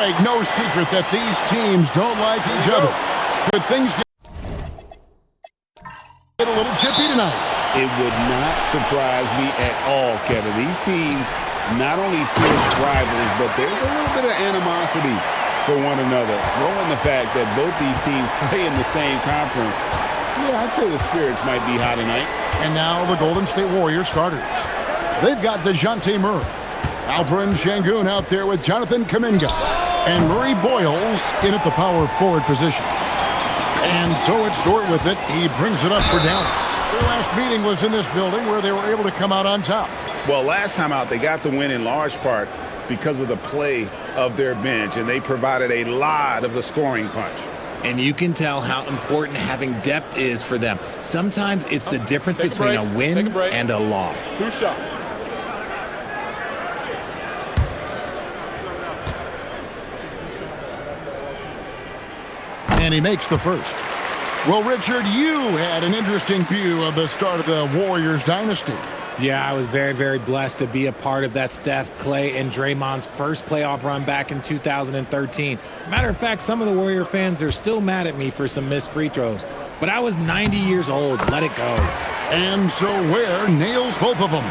break, no secret that these teams don't like each other. Could things get a little chippy tonight? It would not surprise me at all, Kevin. These teams not only fierce rivals, but there's a little bit of animosity for one another. Throw in the fact that both these teams play in the same conference. Yeah, I'd say the spirits might be high tonight. And now the Golden State Warriors starters. They've got DeJounte Murray, Alperen Sengun out there with Jonathan Kuminga, and Murray Boyles in at the power forward position. And so it's Dort with it. He brings it up for Dallas. Their last meeting was in this building where they were able to come out on top. Well, last time out, they got the win in large part because of the play of their bench, and they provided a lot of the scoring punch. And you can tell how important having depth is for them. Sometimes it's the difference between a win and a loss. 2 shots. And he makes the first. Well, Richard, you had an interesting view of the start of the Warriors dynasty. Yeah, I was very, very blessed to be a part of that Steph, Clay, and Draymond's first playoff run back in 2013. Matter of fact, some of the Warrior fans are still mad at me for some missed free throws. But I was 90 years old. Let it go. And so Ware nails both of them.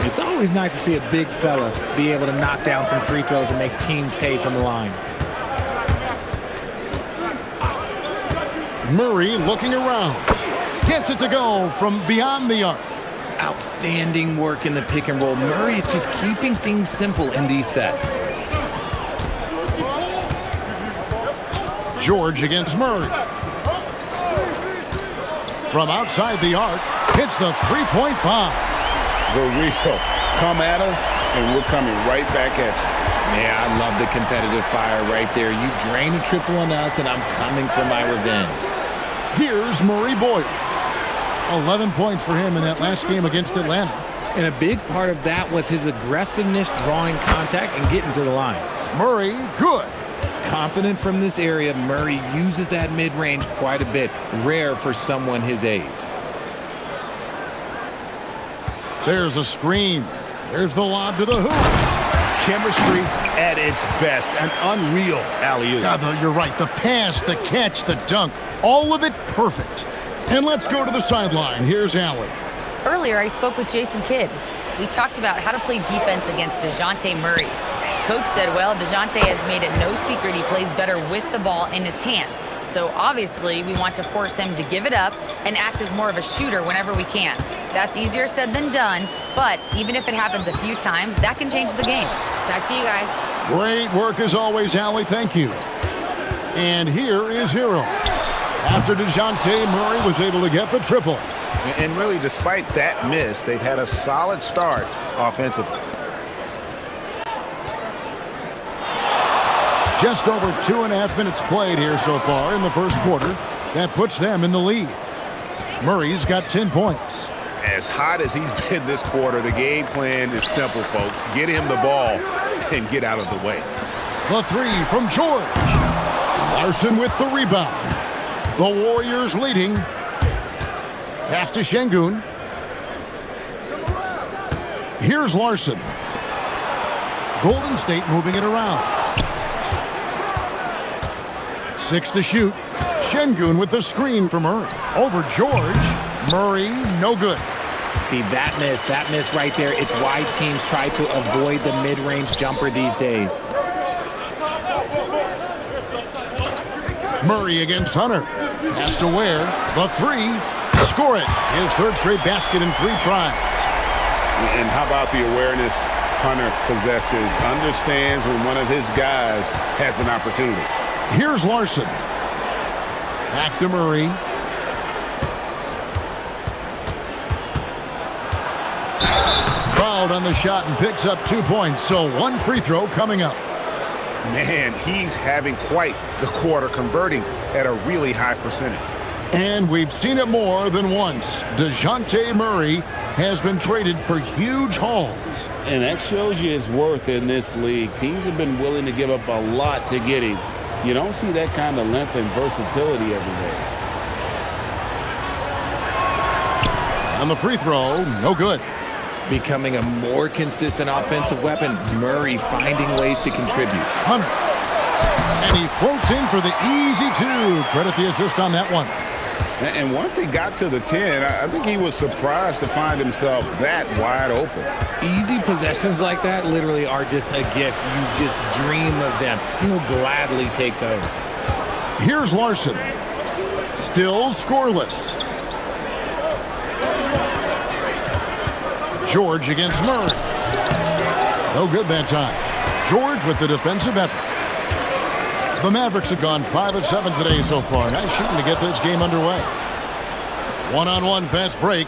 It's always nice to see a big fella be able to knock down some free throws and make teams pay from the line. Murray looking around. Gets it to go from beyond the arc. Outstanding work in the pick and roll. Murray is just keeping things simple in these sets. George against Murray. From outside the arc, hits the three-point bomb. The real come at us, and we're coming right back at you. Yeah, I love the competitive fire right there. You drain a triple on us, and I'm coming for my revenge. Here's Murray Boyles. 11 points for him in that last game against Atlanta. And a big part of that was his aggressiveness, drawing contact, and getting to the line. Murray, good. Confident from this area, Murray uses that mid-range quite a bit. Rare for someone his age. There's a screen. There's the lob to the hoop. Chemistry at its best. An unreal alley-oop. Yeah, you're right. The pass, the catch, the dunk. All of it perfect. And let's go to the sideline. Here's Allie. Earlier, I spoke with Jason Kidd. We talked about how to play defense against DeJounte Murray. Coach said, well, DeJounte has made it no secret he plays better with the ball in his hands. So obviously, we want to force him to give it up and act as more of a shooter whenever we can. That's easier said than done, but even if it happens a few times, that can change the game. Back to you guys. Great work as always, Allie. Thank you. And here is Hero. After DeJounte Murray was able to get the triple. And really, despite that miss, they've had a solid start offensively. Just over 2.5 minutes played here so far in the first quarter. That puts them in the lead. Murray's got 10 points. As hot as he's been this quarter, the game plan is simple, folks. Get him the ball and get out of the way. The three from George. Larson with the rebound. The Warriors leading. Pass to Sengun. Here's Larson. Golden State moving it around. 6 to shoot. Sengun with the screen for Murray. Over George. Murray, no good. See, that miss right there, it's why teams try to avoid the mid-range jumper these days. Murray against Hunter. Pass to Ware. The three. Score it. His third straight basket in 3 tries. And how about the awareness Hunter possesses? Understands when one of his guys has an opportunity. Here's Larson. Back to Murray. Fouled on the shot and picks up 2 points. So 1 free throw coming up. Man, he's having quite the quarter, converting at a really high percentage. And we've seen it more than once. DeJounte Murray has been traded for huge hauls. And that shows you his worth in this league. Teams have been willing to give up a lot to get him. You don't see that kind of length and versatility every day. On the free throw, no good. Becoming a more consistent offensive weapon, Murray finding ways to contribute. Hunter And he floats in for the easy two. Credit the assist on that one. And once he got to the 10, I think he was surprised to find himself that wide open. Easy possessions like that literally are just a gift. You just dream of them. He'll gladly take those. Here's Larson. Still scoreless. George against Murray. No good that time. George with the defensive effort. The Mavericks have gone 5 of 7 today so far. Nice shooting to get this game underway. One-on-one fast break.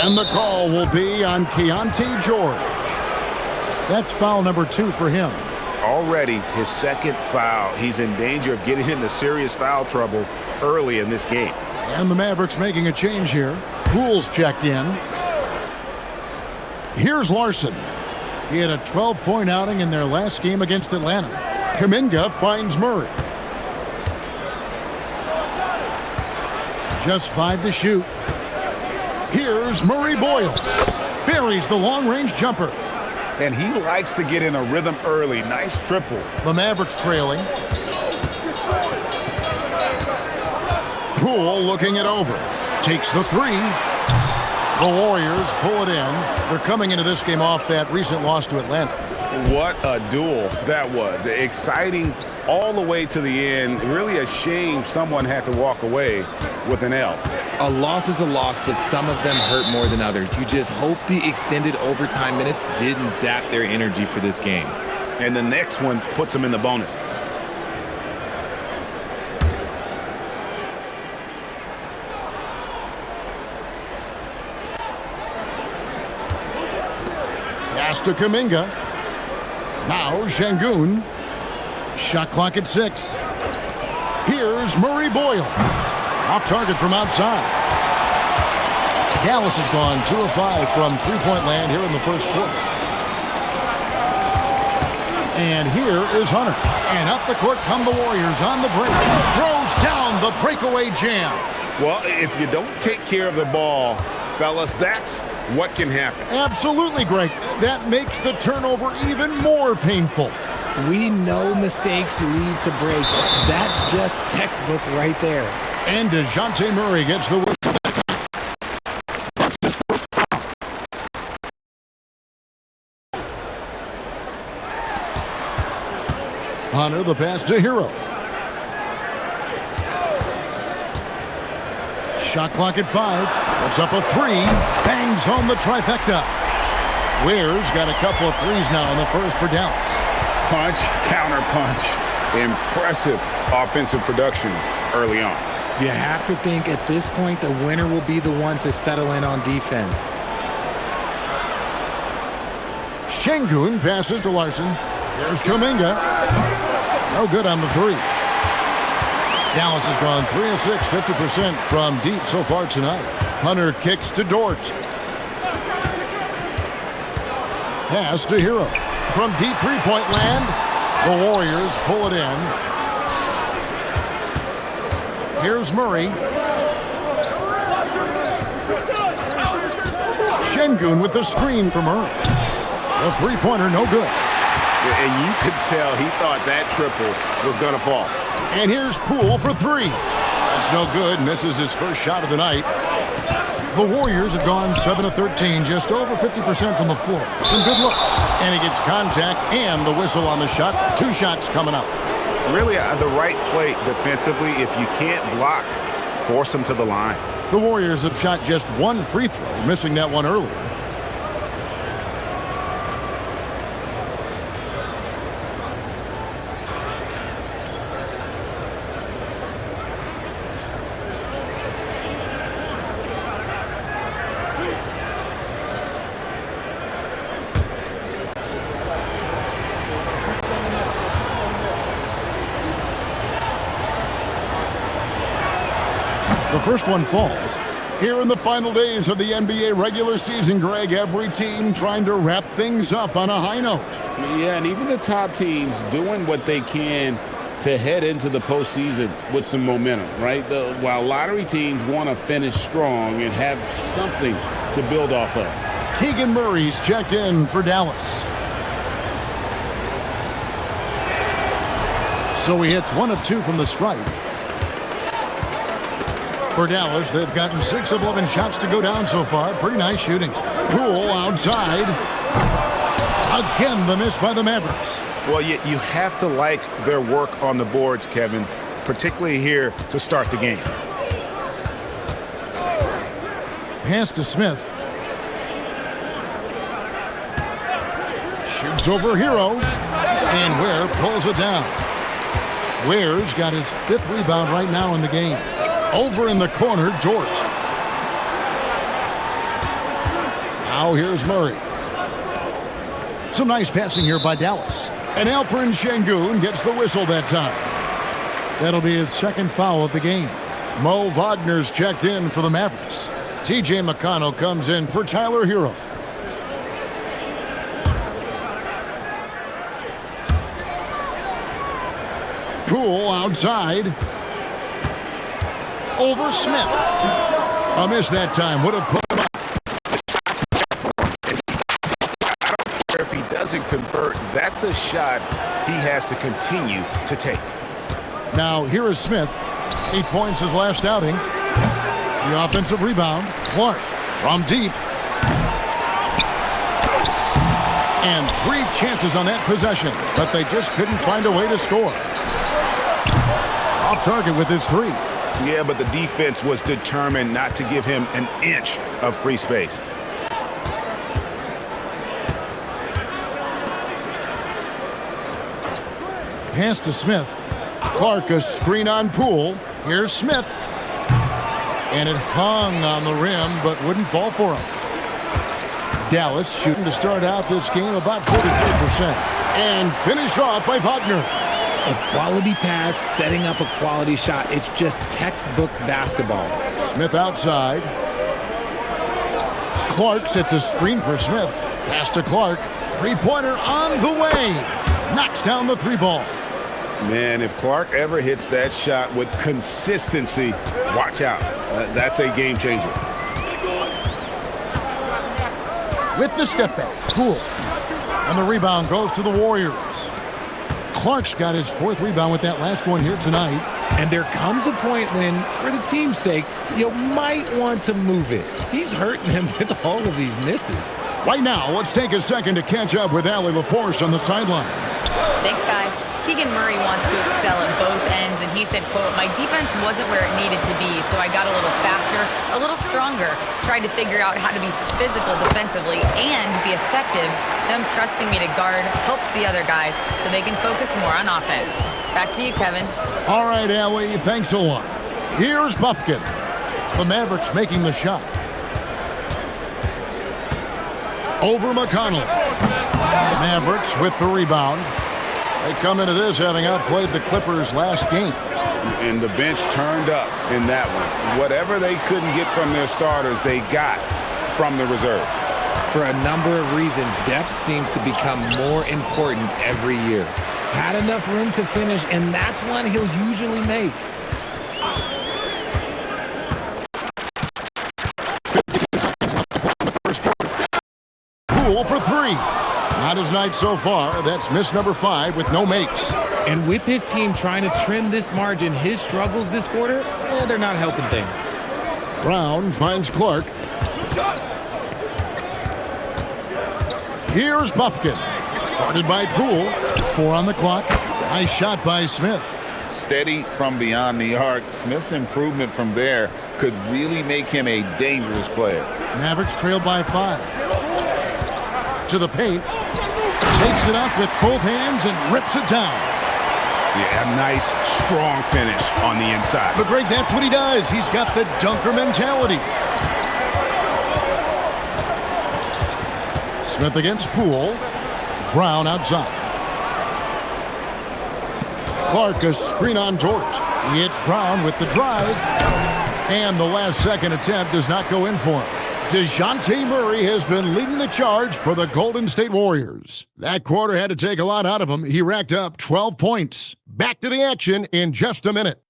And the call will be on Keontae George. That's foul number 2 for him. Already his second foul. He's in danger of getting into serious foul trouble early in this game. And the Mavericks making a change here. Poole's checked in. Here's Larson. He had a 12-point outing in their last game against Atlanta. Kuminga finds Murray. Just 5 to shoot. Here's Murray Boyle. Buries the long-range jumper. And he likes to get in a rhythm early. Nice triple. The Mavericks trailing. Poole looking it over. Takes the 3. The Warriors pull it in. They're coming into this game off that recent loss to Atlanta. What a duel that was. Exciting all the way to the end. Really a shame someone had to walk away with an L. A loss is a loss, but some of them hurt more than others. You just hope the extended overtime minutes didn't zap their energy for this game. And the next one puts them in the bonus. Pass to Kuminga. Now Şengün. Shot clock at 6. Here's Murray Boyle. Off target from outside. Dallas has gone 2 of 5 from three-point land here in the first quarter. And here is Hunter. And up the court come the Warriors on the break. Throws down the breakaway jam. Well, if you don't take care of the ball, fellas, that's what can happen. Absolutely, Greg. That makes the turnover even more painful. We know mistakes lead to breaks. That's just textbook right there. And DeJounte Murray gets the whistle. That's his first foul. Hunter, the pass to Hero. Shot clock at 5. Puts up a 3. Bangs home the trifecta. Ware's got a couple of threes now in the first for Dallas. Punch, counter punch. Impressive offensive production early on. You have to think at this point the winner will be the one to settle in on defense. Şengün passes to Larson. Here's Kuminga. No good on the 3. Dallas has gone 3 of 6, 50% from deep so far tonight. Hunter kicks to Dort. Pass to Hero. From deep three-point land, the Warriors pull it in. Here's Murray. Şengün with the screen from Murray. The three-pointer, no good. And you could tell he thought that triple was going to fall. And here's Poole for 3. That's no good. Misses his first shot of the night. The Warriors have gone 7 of 13, just over 50% from the floor. Some good looks. And he gets contact and the whistle on the shot. 2 shots coming up. Really the right play defensively. If you can't block, force him to the line. The Warriors have shot just 1 free throw, missing that one earlier. The first one falls. Here in the final days of the NBA regular season, Greg, every team trying to wrap things up on a high note. Yeah, and even the top teams doing what they can to head into the postseason with some momentum, right? While lottery teams want to finish strong and have something to build off of. Keegan Murray's checked in for Dallas. So he hits 1 of 2 from the stripe. For Dallas, they've gotten 6 of 11 shots to go down so far. Pretty nice shooting. Poole outside. Again, the miss by the Mavericks. Well, you have to like their work on the boards, Kevin, particularly here to start the game. Pass to Smith. Shoots over Hero. And Ware pulls it down. Ware's got his 5th rebound right now in the game. Over in the corner, Dort. Now here's Murray. Some nice passing here by Dallas. And Alperen Sengun gets the whistle that time. That'll be his 2nd foul of the game. Mo Wagner's checked in for the Mavericks. T.J. McConnell comes in for Tyler Hero. Poole outside. Over Smith. A miss that time. Would have put him up. If he doesn't convert, that's a shot he has to continue to take. Now here is Smith. 8 points his last outing. The offensive rebound. Clark from deep. And 3 chances on that possession, but they just couldn't find a way to score. Off target with his 3. Yeah, but the defense was determined not to give him an inch of free space. Pass to Smith. Clark a screen on Poole. Here's Smith. And it hung on the rim, but wouldn't fall for him. Dallas shooting to start out this game about 43%. And finished off by Wagner. A quality pass, setting up a quality shot. It's just textbook basketball. Smith outside. Clark sets a screen for Smith. Pass to Clark. 3-pointer on the way. Knocks down the 3 ball. Man, if Clark ever hits that shot with consistency, watch out. That's a game changer. With the step back, Poole. And the rebound goes to the Warriors. Clark's got his 4th rebound with that last one here tonight. And there comes a point when, for the team's sake, you might want to move it. He's hurting them with all of these misses. Right now, let's take a second to catch up with Allie LaForce on the sidelines. Thanks, guys. Keegan Murray wants to excel at both ends, and he said, quote, "My defense wasn't where it needed to be, so I got a little faster, a little stronger, tried to figure out how to be physical defensively and be effective. Them trusting me to guard helps the other guys so they can focus more on offense." Back to you, Kevin. All right, Allie, thanks a lot. Here's Buffkin. The Mavericks making the shot. Over McConnell. Mavericks with the rebound. They come into this having outplayed the Clippers last game. And the bench turned up in that one. Whatever they couldn't get from their starters, they got from the reserves. For a number of reasons, depth seems to become more important every year. Had enough room to finish, and that's one he'll usually make. Poole for 3. Not his night so far. That's miss number 5 with no makes. And with his team trying to trim this margin, his struggles this quarter, they're not helping things. Brown finds Clark. Here's Buffkin. Guarded by Poole. 4 on the clock. Nice shot by Smith. Steady from beyond the arc. Smith's improvement from there could really make him a dangerous player. Mavericks trail by 5. To the paint. Takes it up with both hands and rips it down. Yeah, a nice, strong finish on the inside. But Greg, that's what he does. He's got the dunker mentality. Smith against Poole. Brown outside. Clark a screen on Dort. He hits Brown with the drive. And the last second attempt does not go in for him. DeJounte Murray has been leading the charge for the Golden State Warriors. That quarter had to take a lot out of him. He racked up 12 points. Back to the action in just a minute.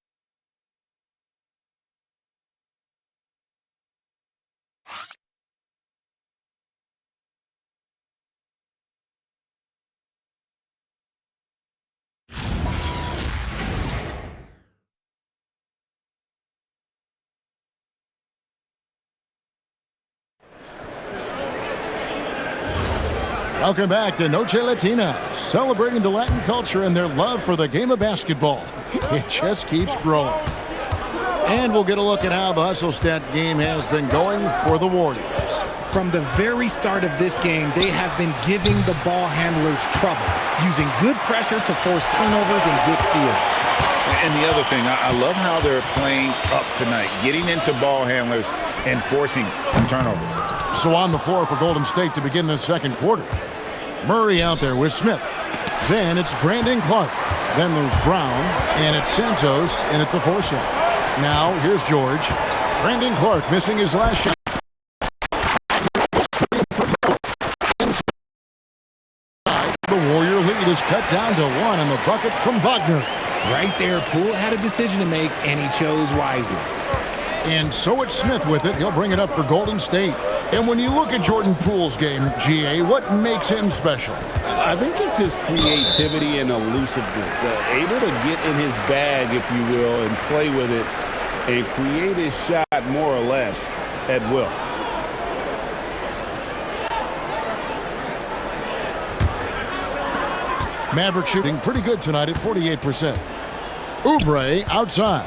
Welcome back to Noche Latina, celebrating the Latin culture and their love for the game of basketball. It just keeps growing. And we'll get a look at how the hustle stat game has been going for the Warriors. From the very start of this game, they have been giving the ball handlers trouble, using good pressure to force turnovers and get steals. And the other thing, I love how they're playing up tonight, getting into ball handlers and forcing some turnovers. So on the floor for Golden State to begin this second quarter. Murray out there with Smith. Then it's Brandon Clark. Then there's Brown. And it's Santos in at the 4 slot. Now here's George. Brandon Clark missing his last shot. The Warrior lead is cut down to 1 on the bucket from Wagner. Right there, Poole had a decision to make, and he chose wisely. And so it's Smith with it. He'll bring it up for Golden State. And when you look at Jordan Poole's game, GA, what makes him special? I think it's his creativity and elusiveness. Able to get in his bag, if you will, and play with it and create his shot more or less at will. Mavericks shooting pretty good tonight at 48%. Oubre outside.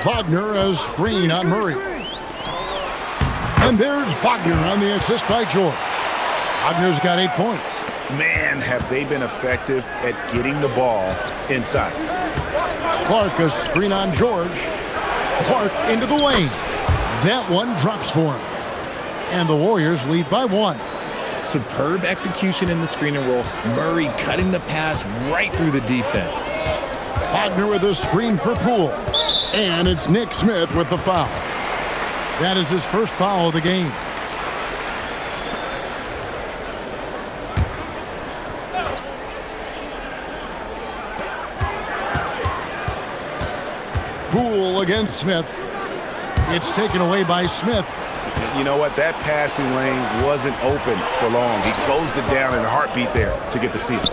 Wagner a screen on Murray. And there's Wagner on the assist by George. Wagner's got 8 points. Man, have they been effective at getting the ball inside. Clark a screen on George. Clark into the lane. That one drops for him. And the Warriors lead by 1. Superb execution in the screen and roll. Murray cutting the pass right through the defense. Wagner with a screen for Poole. And it's Nick Smith with the foul. That is his first foul of the game. Poole against Smith. It's taken away by Smith. You know what? That passing lane wasn't open for long. He closed it down in a heartbeat there to get the steal.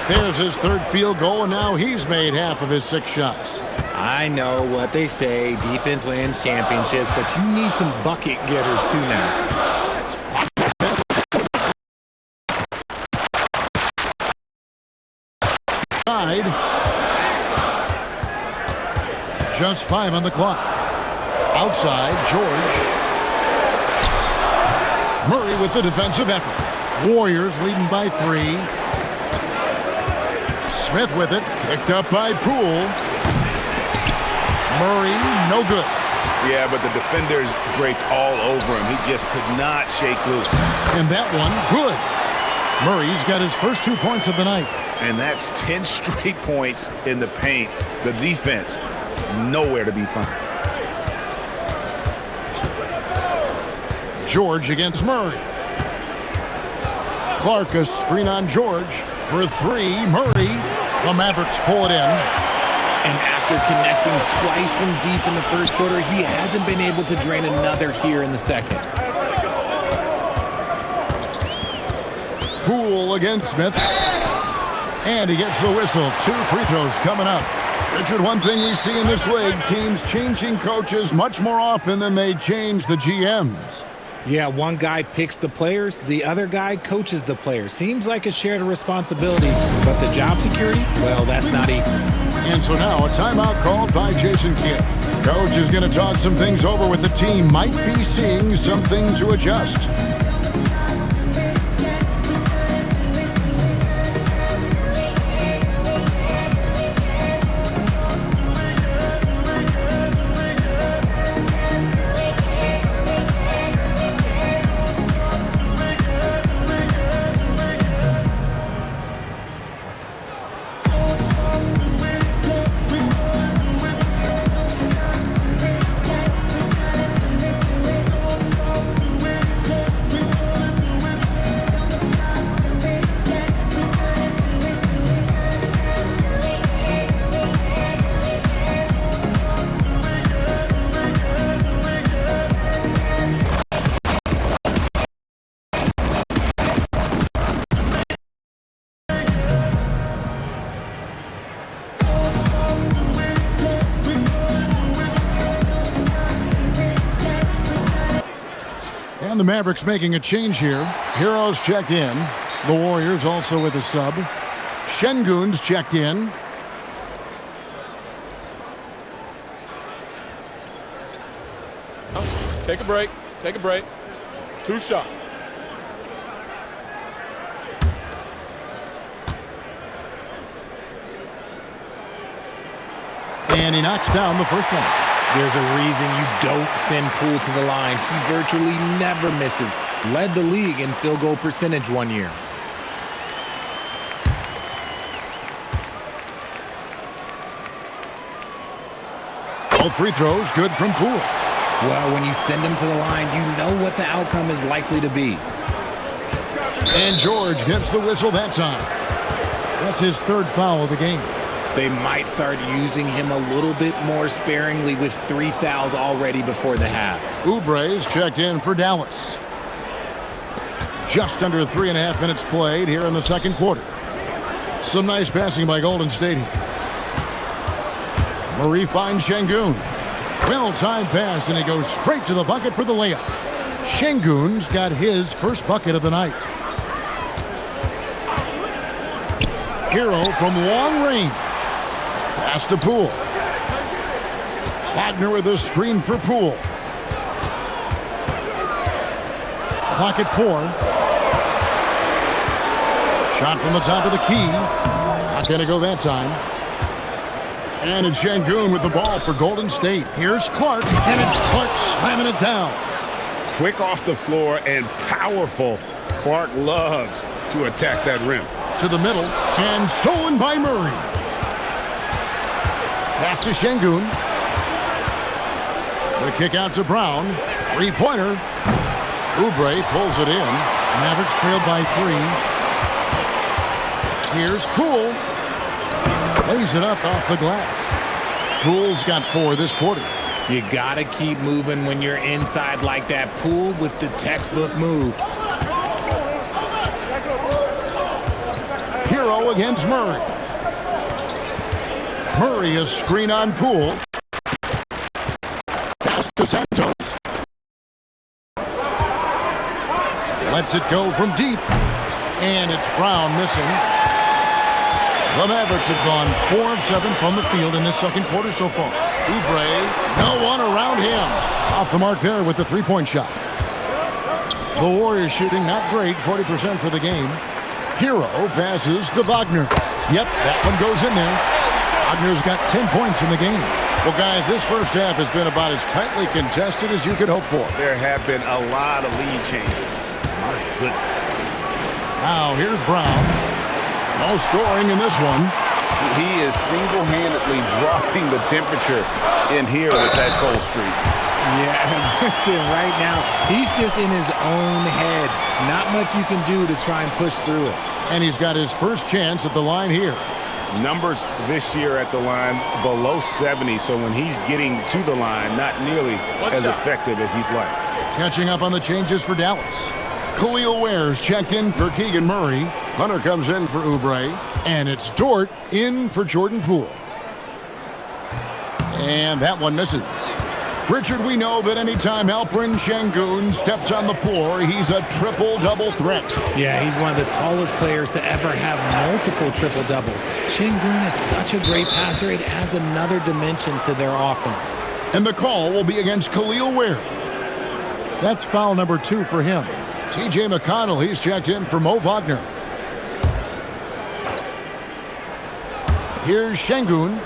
There's his 3rd field goal, and now he's made half of his 6 shots. I know what they say, defense wins championships, but you need some bucket getters too now. Just 5 on the clock. Outside, George. Murray with the defensive effort. Warriors leading by 3. Smith with it, picked up by Poole. Murray, no good. Yeah, but the defenders draped all over him. He just could not shake loose. And that one, good. Murray's got his first 2 points of the night. And that's 10 straight points in the paint. The defense, nowhere to be found. George against Murray. Clark a screen on George for 3. Murray. The Mavericks pull it in. And after connecting twice from deep in the first quarter, he hasn't been able to drain another here in the second. Poole against Smith. And he gets the whistle. 2 free throws coming up. Richard, one thing we see in this league, teams changing coaches much more often than they change the GMs. Yeah, one guy picks the players, the other guy coaches the players. Seems like a shared responsibility, but the job security, well, that's not equal. And so now a timeout called by Jason Kidd. Coach is going to talk some things over with the team. Might be seeing something to adjust. And the Mavericks making a change here. Heroes checked in. The Warriors also with a sub. Şengün's checked in. Take a break. Take a break. 2 shots. And he knocks down the first one. There's a reason you don't send Poole to the line. He virtually never misses. Led the league in field goal percentage one year. All free throws good from Poole. Well, when you send him to the line, you know what the outcome is likely to be. And George gets the whistle that time. That's his 3rd foul of the game. They might start using him a little bit more sparingly with 3 fouls already before the half. Oubre's checked in for Dallas. Just under 3.5 minutes played here in the second quarter. Some nice passing by Golden State here. Murray finds Şengün. Well-timed pass, and he goes straight to the bucket for the layup. Şengün's got his first bucket of the night. Hero from long range. Pass to Poole. Wagner with a screen for Poole. Clock at 4. Shot from the top of the key. Not going to go that time. And it's Şengün with the ball for Golden State. Here's Clark, and it's Clark slamming it down. Quick off the floor and powerful. Clark loves to attack that rim. To the middle, and stolen by Murray. Pass to Şengün. The kick out to Brown. 3-pointer. Oubre pulls it in. Mavericks trailed by 3. Here's Poole. Lays it up off the glass. Poole's got 4 this quarter. You gotta keep moving when you're inside like that. Poole with the textbook move. Hero against Murray. Murray is screen on Poole. Pass to Santos. Lets it go from deep. And it's Brown missing. The Mavericks have gone 4 of 7 from the field in this second quarter so far. Oubre, no one around him. Off the mark there with the 3-point shot. The Warriors shooting not great, 40% for the game. Hero passes to Wagner. Yep, that one goes in there. Wagner's got 10 points in the game. Well, guys, this first half has been about as tightly contested as you could hope for. There have been a lot of lead changes. My goodness. Now, here's Brown. No scoring in this one. He is single-handedly dropping the temperature in here with that cold streak. Yeah, that's it right now. He's just in his own head. Not much you can do to try and push through it. And he's got his first chance at the line here. Numbers this year at the line below 70, so when he's getting to the line, not nearly as effective as he'd like. Catching up on the changes for Dallas. Khalil Ware's checked in for Keegan Murray. Hunter comes in for Oubre. And it's Dort in for Jordan Poole. And that one misses. Richard, we know that anytime Alperen Şengün steps on the floor, he's a triple-double threat. Yeah, he's one of the tallest players to ever have multiple triple-doubles. Şengün is such a great passer, it adds another dimension to their offense. And the call will be against Khalil Ware. That's foul number 2 for him. T.J. McConnell, he's checked in for Mo Wagner. Here's Şengün.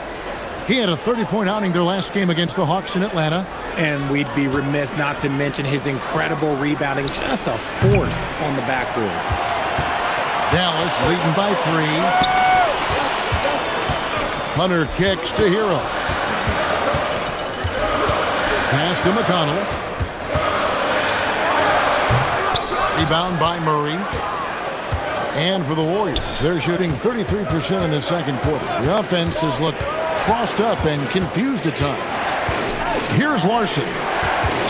He had a 30-point outing their last game against the Hawks in Atlanta. And we'd be remiss not to mention his incredible rebounding, just a force on the backboards. Dallas leading by 3. Hunter kicks to Hero. Pass to McConnell. Rebound by Murray. And for the Warriors, they're shooting 33% in the second quarter. The offense has looked crossed up and confused at times. Here's Larson.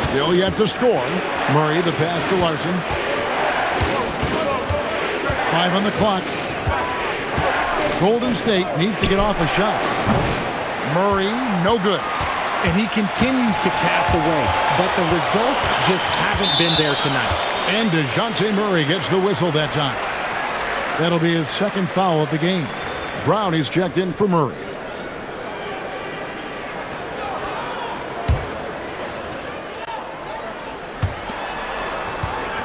Still yet to score. Murray, the pass to Larson. 5 on the clock. Golden State needs to get off a shot. Murray, no good. and he continues to cast away, but the results just haven't been there tonight. And DeJounte Murray gets the whistle that time. That'll be his second foul of the game. Brown is checked in for Murray.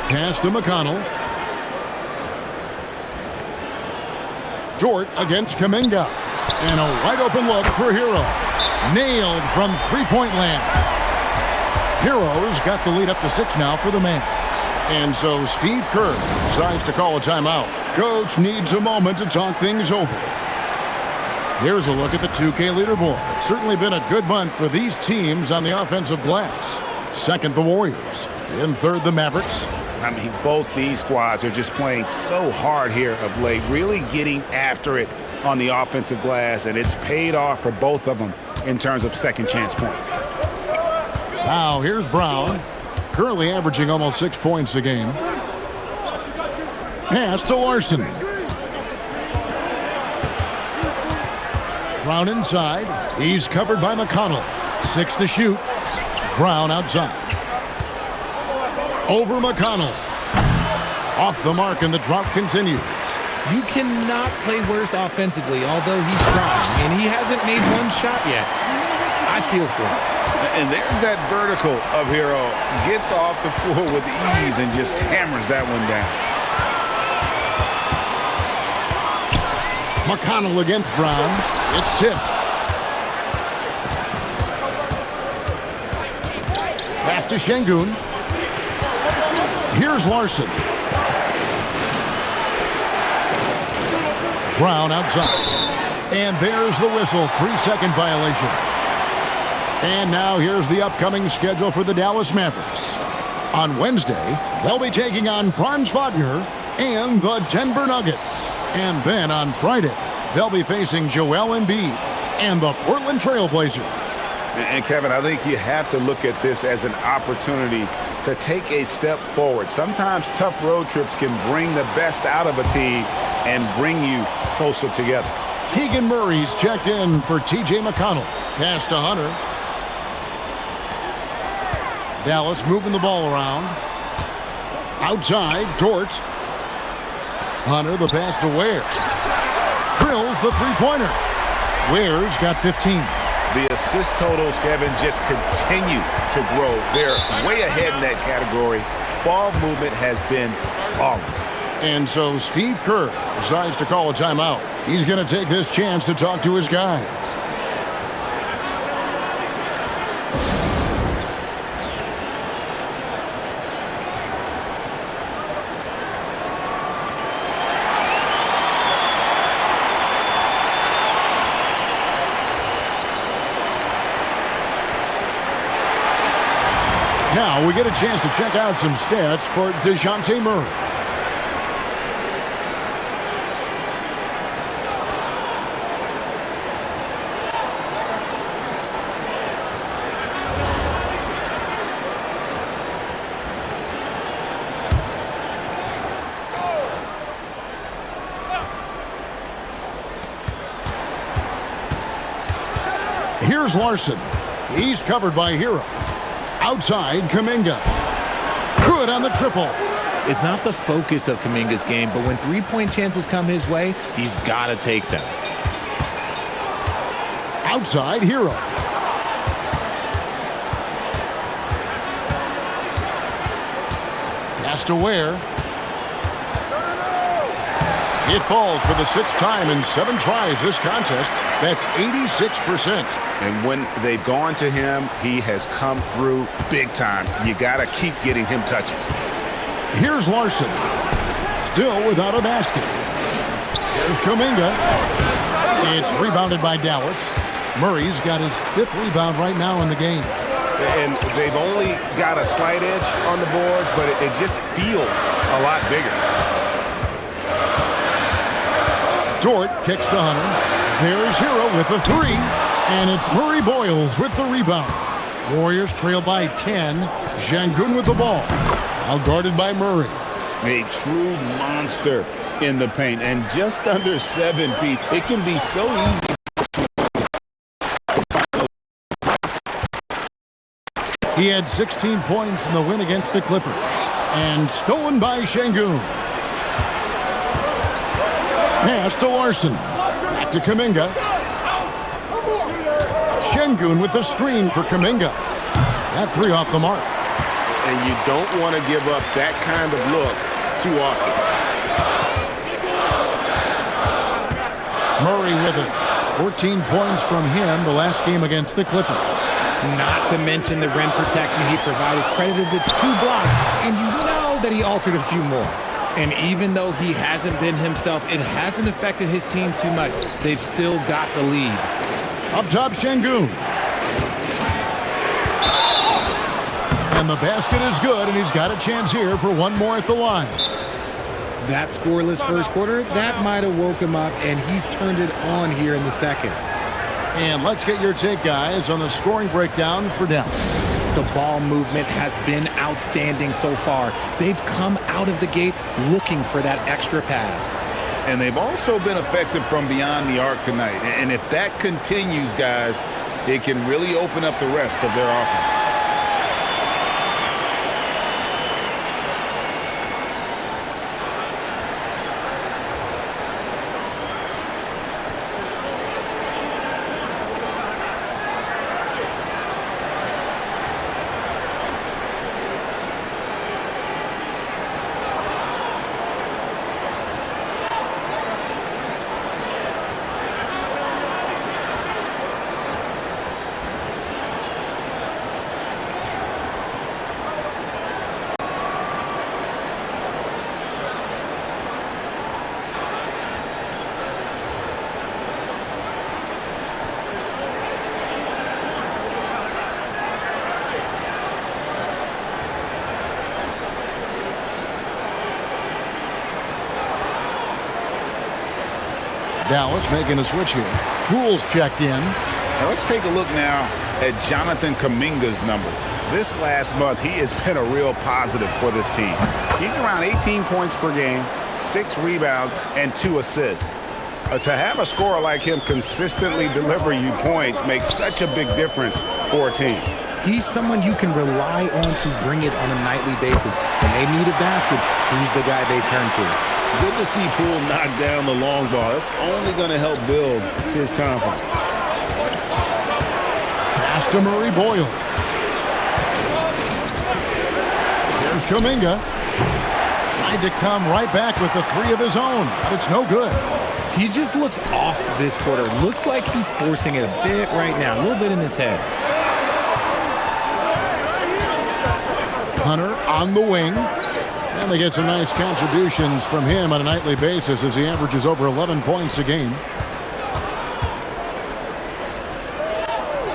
Pass to McConnell. Dort against Kuminga. And a wide open look for Hero. Nailed from three-point land. Hero's got the lead up to 6 now for the Mavs. And so Steve Kerr decides to call a timeout. Coach needs a moment to talk things over. Here's a look at the 2K leaderboard. It's certainly been a good month for these teams on the offensive glass. Second, the Warriors. In third, the Mavericks. I mean, both these squads are just playing so hard here of late, really getting after it on the offensive glass, and it's paid off for both of them in terms of second chance points. Now, here's Brown, currently averaging almost 6 points a game. Pass to Larson. Brown inside. He's covered by McConnell. 6 to shoot. Brown outside. Over McConnell. Off the mark, and the drought continues. You cannot play worse offensively, although he's trying, and he hasn't made one shot yet. I feel for him. And there's that vertical of Hero. Gets off the floor with ease and just hammers that one down. McConnell against Brown. It's tipped. Pass to Şengün. Here's Larson. Brown outside. And there's the whistle. 3-second violation. And now here's the upcoming schedule for the Dallas Mavericks. On Wednesday, they'll be taking on Franz Wagner and the Denver Nuggets. And then on Friday, they'll be facing Joel Embiid and the Portland Trail Blazers. And Kevin, I think you have to look at this as an opportunity to take a step forward. Sometimes tough road trips can bring the best out of a team and bring you closer together. Keegan Murray's checked in for T.J. McConnell. Pass to Hunter. Dallas moving the ball around. Outside, Dort. Hunter, the pass to Ware. Drills the three-pointer. Ware's got 15. The assist totals, Kevin, just continue to grow. They're way ahead in that category. Ball movement has been flawless. And so Steve Kerr decides to call a timeout. He's going to take this chance to talk to his guys. Now we get a chance to check out some stats for DeJounte Murray. Here's Larson. He's covered by Hero. Outside, Kuminga. Good on the triple. It's not the focus of Kuminga's game, but when three-point chances come his way, he's got to take them. Outside, Hero. Pass to Ware. It falls for the 6th time in 7 tries this contest. That's 86%. And when they've gone to him, he has come through big time. You got to keep getting him touches. Here's Larson. Still without a basket. Here's Kuminga. It's rebounded by Dallas. Murray's got his 5th rebound right now in the game. And they've only got a slight edge on the boards, but it just feels a lot bigger. Dort kicks to Hunter. There's Hero with the 3. And it's Murray Boyles with the rebound. Warriors trail by 10. Şengün with the ball. Outguarded by Murray. A true monster in the paint. And just under 7 feet. It can be so easy. He had 16 points in the win against the Clippers. And stolen by Şengün. Pass to Larson. Back to Kuminga. Şengün with the screen for Kuminga. That three off the mark. And you don't want to give up that kind of look too often. Murray with it. 14 points from him the last game against the Clippers. Not to mention the rim protection he provided, credited with 2 blocks, and you know that he altered a few more. And even though he hasn't been himself, it hasn't affected his team too much. They've still got the lead. Up top, Şengün. And the basket is good, and he's got a chance here for one more at the line. That scoreless first quarter, that might have woke him up, and he's turned it on here in the second. And let's get your take, guys, on the scoring breakdown for Dallas. The ball movement has been outstanding so far. They've come out of the gate looking for that extra pass. And they've also been effective from beyond the arc tonight. And if that continues, guys, it can really open up the rest of their offense. Dallas making a switch here. Poole's checked in. Now let's take a look now at Jonathan Kuminga's numbers. This last month, he has been a real positive for this team. He's around 18 points per game, 6 rebounds, and 2 assists. To have a scorer like him consistently deliver you points makes such a big difference for a team. He's someone you can rely on to bring it on a nightly basis. When they need a basket, he's the guy they turn to. Good to see Poole knock down the long ball. That's only going to help build his confidence. Pass to Murray Boyle. Here's Kuminga. Tried to come right back with the 3 of his own, but it's no good. He just looks off this quarter. Looks like he's forcing it a bit right now, a little bit in his head. Hunter on the wing. And they get some nice contributions from him on a nightly basis as he averages over 11 points a game.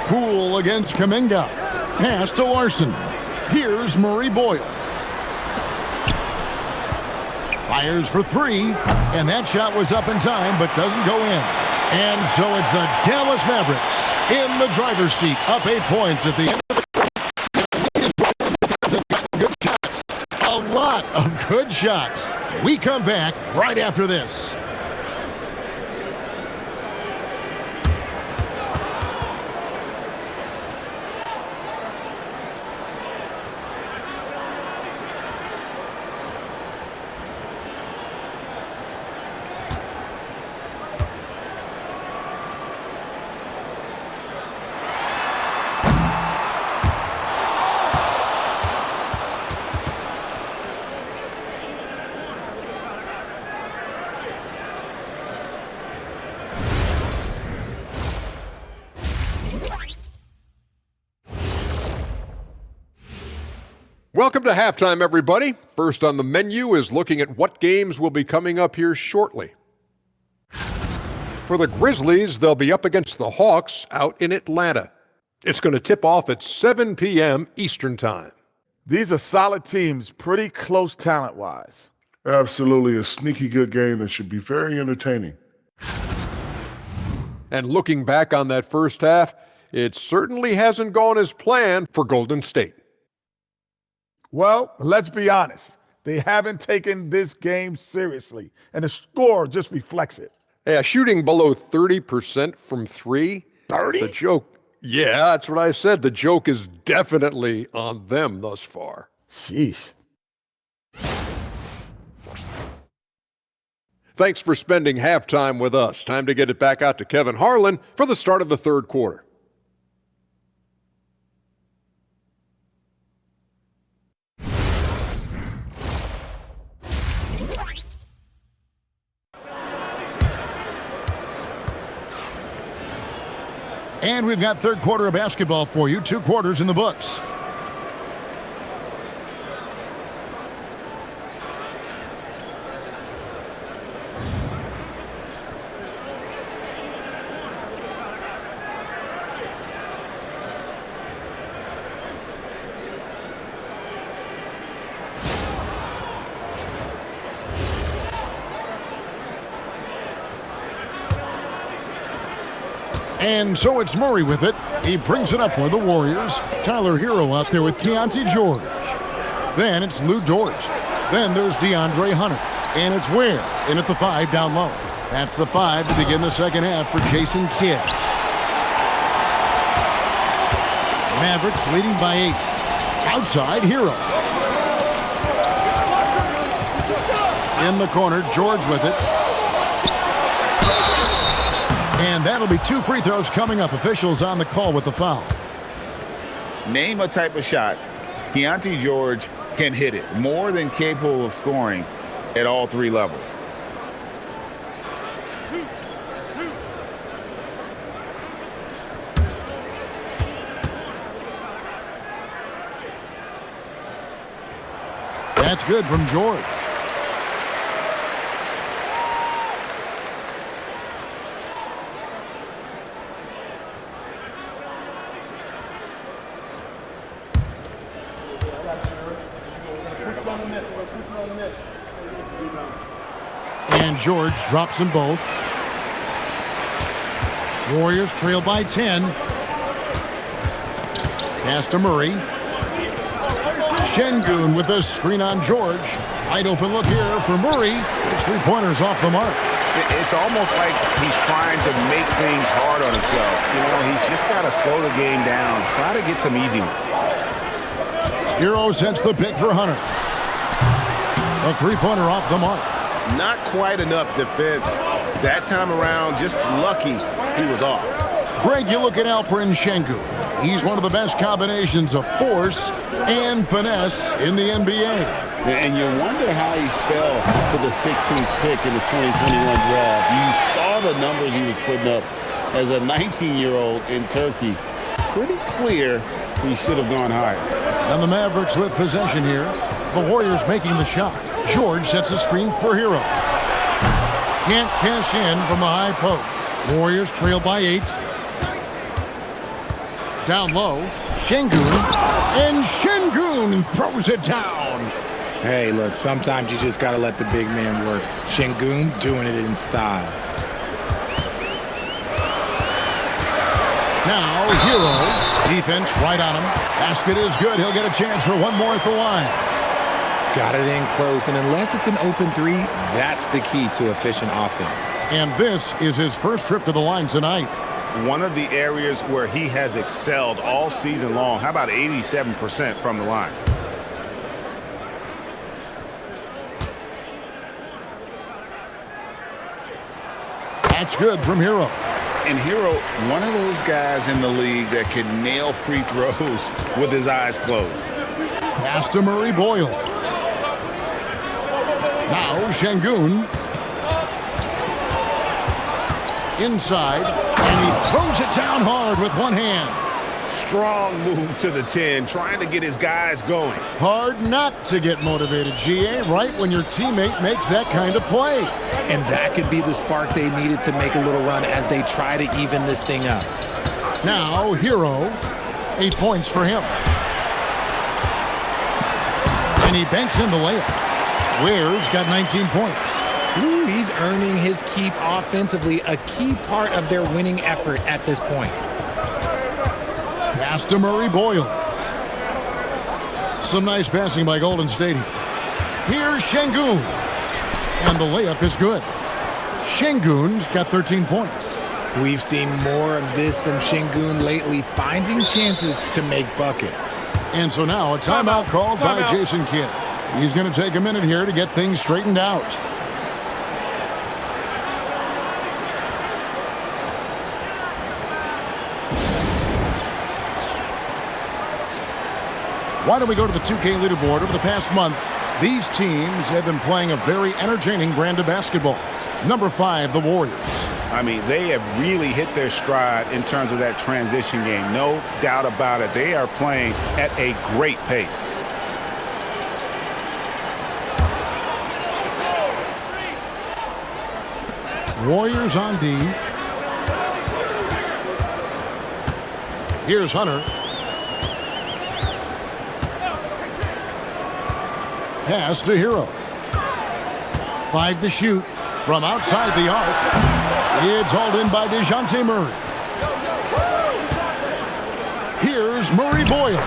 Poole against Kuminga. Pass to Larson. Here's Murray Boyle. Fires for 3. And that shot was up in time but doesn't go in. And so it's the Dallas Mavericks in the driver's seat, up 8 points at the end of the good shots. A lot of good shots. We come back right after this. Welcome to halftime, everybody. First on the menu is looking at what games will be coming up here shortly. For the Grizzlies, they'll be up against the Hawks out in Atlanta. It's going to tip off at 7 p.m. Eastern Time. These are solid teams, pretty close talent-wise. Absolutely a sneaky good game that should be very entertaining. And looking back on that first half, it certainly hasn't gone as planned for Golden State. Well, let's be honest. They haven't taken this game seriously, and the score just reflects it. Yeah, shooting below 30% from 3. 30? The joke Yeah, that's what I said. The joke is definitely on them thus far. Sheesh. Thanks for spending halftime with us. Time to get it back out to Kevin Harlan for the start of the third quarter. And we've got third quarter of basketball for you. 2 quarters in the books. And so it's Murray with it. He brings it up for the Warriors. Tyler Hero out there with Keontae George. Then it's Lou Dort. Then there's DeAndre Hunter. And it's Ware in at the 5 down low. That's the 5 to begin the second half for Jason Kidd. Mavericks leading by 8. Outside, Hero. In the corner, George with it. And that'll be 2 free throws coming up. Officials on the call with the foul. Name a type of shot Keontae George can hit it. More than capable of scoring at all 3 levels. That's good from George. And George drops them both. Warriors trail by 10. Pass to Murray. Şengün with a screen on George. Wide open look here for Murray. His 3-pointers off the mark. It's almost like he's trying to make things hard on himself. You know, he's just got to slow the game down. Try to get some easy ones. Hero sets the pick for Hunter. A 3-pointer off the mark. Not quite enough defense that time around. Just lucky he was off. Greg, you look at Alperen Şengün. He's one of the best combinations of force and finesse in the NBA. And you wonder how he fell to the 16th pick in the 2021 draft. You saw the numbers he was putting up as a 19-year-old in Turkey. Pretty clear he should have gone higher. And the Mavericks with possession here. The Warriors making the shot. George sets a screen for Hero. Can't cash in from the high post. Warriors trail by 8. Down low, Şengün. And Şengün throws it down. Hey, look, sometimes you just got to let the big man work. Şengün doing it in style. Now, Hero. Defense right on him. Basket is good. He'll get a chance for one more at the line. Got it in close, and unless it's an open 3, that's the key to efficient offense. And this is his first trip to the line tonight. One of the areas where he has excelled all season long. How about 87% from the line? That's good from Hero. And Hero, one of those guys in the league that can nail free throws with his eyes closed. Pass to Murray Boyle. Now Şengün. Inside, and he throws it down hard with one hand. Strong move to the 10, trying to get his guys going. Hard not to get motivated, GA, right when your teammate makes that kind of play. And that could be the spark they needed to make a little run as they try to even this thing up. Now, Hero, 8 points for him. And he banks in the layup. Ware's got 19 points. Ooh, he's earning his keep offensively, a key part of their winning effort at this point. Pass to Murray Boyle. Some nice passing by Golden State. Here's Şengün. And the layup is good. Şengün's got 13 points. We've seen more of this from Şengün lately, finding chances to make buckets. And so now a timeout called by Jason Kidd. He's going to take a minute here to get things straightened out. Why don't we go to the 2K leaderboard? Over the past month, these teams have been playing a very entertaining brand of basketball. Number 5, the Warriors. I mean, they have really hit their stride in terms of that transition game. No doubt about it. They are playing at a great pace. Warriors on D. Here's Hunter. Pass to Hero. 5 to shoot from outside the arc. It's hauled in by DeJounte Murray. Here's Murray Boyle.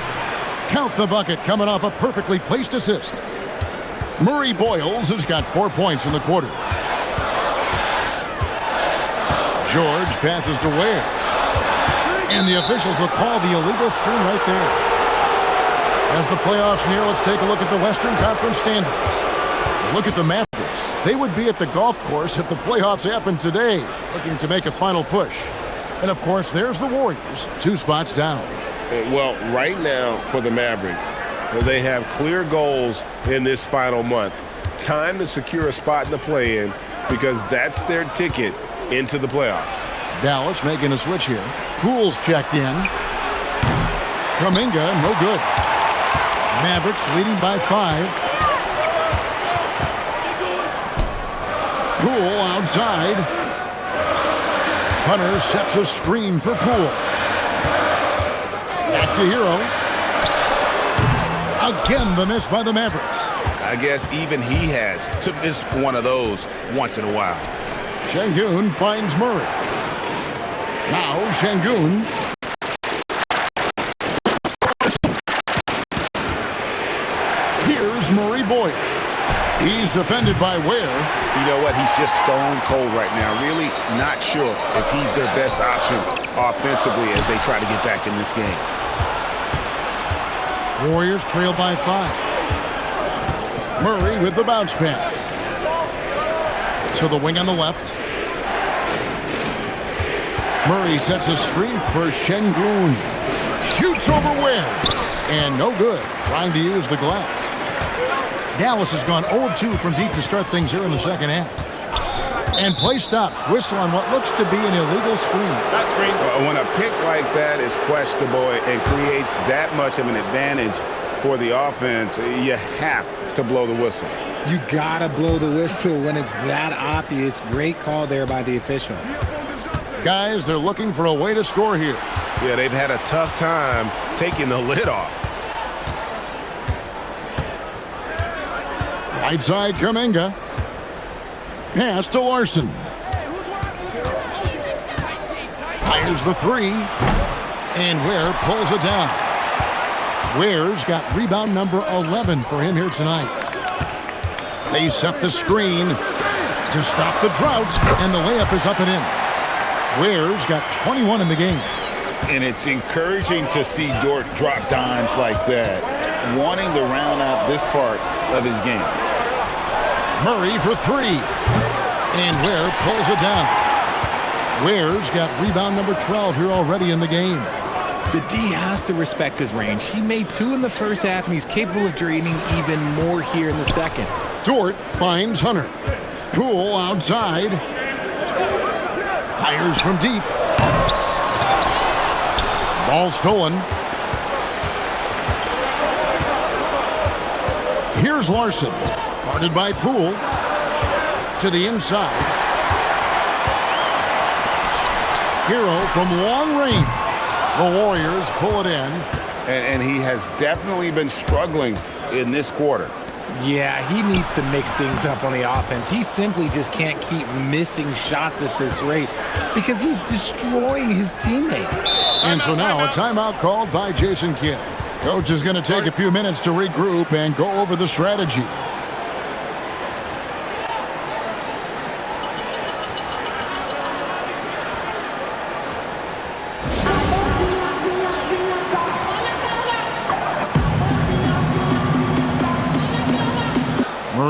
Count the bucket coming off a perfectly placed assist. Murray Boyles has got 4 points in the quarter. George passes to Ware. And the officials will call the illegal screen right there. As the playoffs near, let's take a look at the Western Conference standings. Look at the Mavericks. They would be at the golf course if the playoffs happened today, looking to make a final push. And, of course, there's the Warriors, 2 spots down. Well, right now for the Mavericks, they have clear goals in this final month. Time to secure a spot in the play-in because that's their ticket into the playoffs. Dallas making a switch here. Poole's checked in. Kuminga, no good. Mavericks leading by 5. Poole outside. Hunter sets a screen for Poole. Back to Hero. Again, the miss by the Mavericks. I guess even he has to miss one of those once in a while. Şengün finds Murray. Now Şengün. Here's Murray Boyle. He's defended by Ware. You know what? He's just stone cold right now. Really not sure if he's their best option offensively as they try to get back in this game. Warriors trail by 5. Murray with the bounce pass. To the wing on the left. Murray sets a screen for Şengün. Shoots over Ware. And no good. Trying to use the glass. Dallas has gone 0-2 from deep to start things here in the second half. And play stops. Whistle on what looks to be an illegal screen. That screen. When a pick like that is questionable and creates that much of an advantage for the offense, you have to blow the whistle. You gotta blow the whistle when it's that obvious. Great call there by the official. Guys, they're looking for a way to score here. Yeah, they've had a tough time taking the lid off. Right side, Kuminga. Pass to Larson. Fires the 3. And Ware pulls it down. Ware's got rebound number 11 for him here tonight. They set the screen to stop the drought, and the layup is up and in. Ware's got 21 in the game. And it's encouraging to see Dort drop dimes like that, wanting to round out this part of his game. Murray for 3. And Ware pulls it down. Ware's got rebound number 12 here already in the game. The D has to respect his range. He made 2 in the first half, and he's capable of draining even more here in the second. Dort finds Hunter. Poole outside. Fires from deep. Ball stolen. Here's Larson. Guarded by Poole. To the inside. Hero from long range. The Warriors pull it in. And he has definitely been struggling in this quarter. Yeah, he needs to mix things up on the offense. He simply just can't keep missing shots at this rate because he's destroying his teammates. And so now a timeout called by Jason Kidd. Coach is going to take a few minutes to regroup and go over the strategy.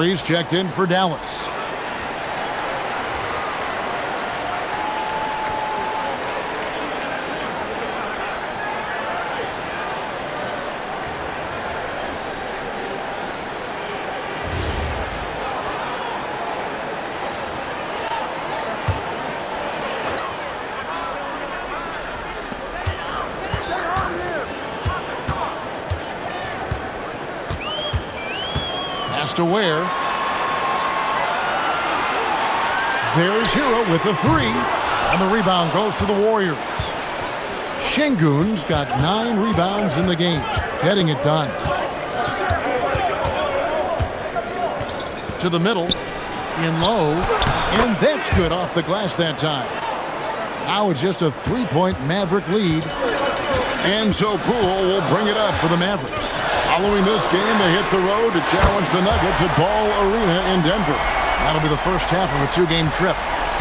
Murray's checked in for Dallas. To Ware. There's Hero with the three, and the rebound goes to the Warriors. Şengün's got 9 rebounds in the game, getting it done. To the middle, in low, and that's good off the glass that time. Now it's just a 3-point Maverick lead. And so Poole will bring it up for the Mavericks. Following this game, they hit the road to challenge the Nuggets at Ball Arena in Denver. That'll be the first half of a 2-game trip.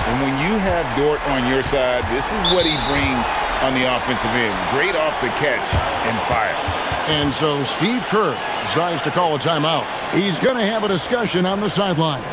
And when you have Dort on your side, this is what he brings on the offensive end. Great off the catch and fire. And so Steve Kerr decides to call a timeout. He's going to have a discussion on the sideline.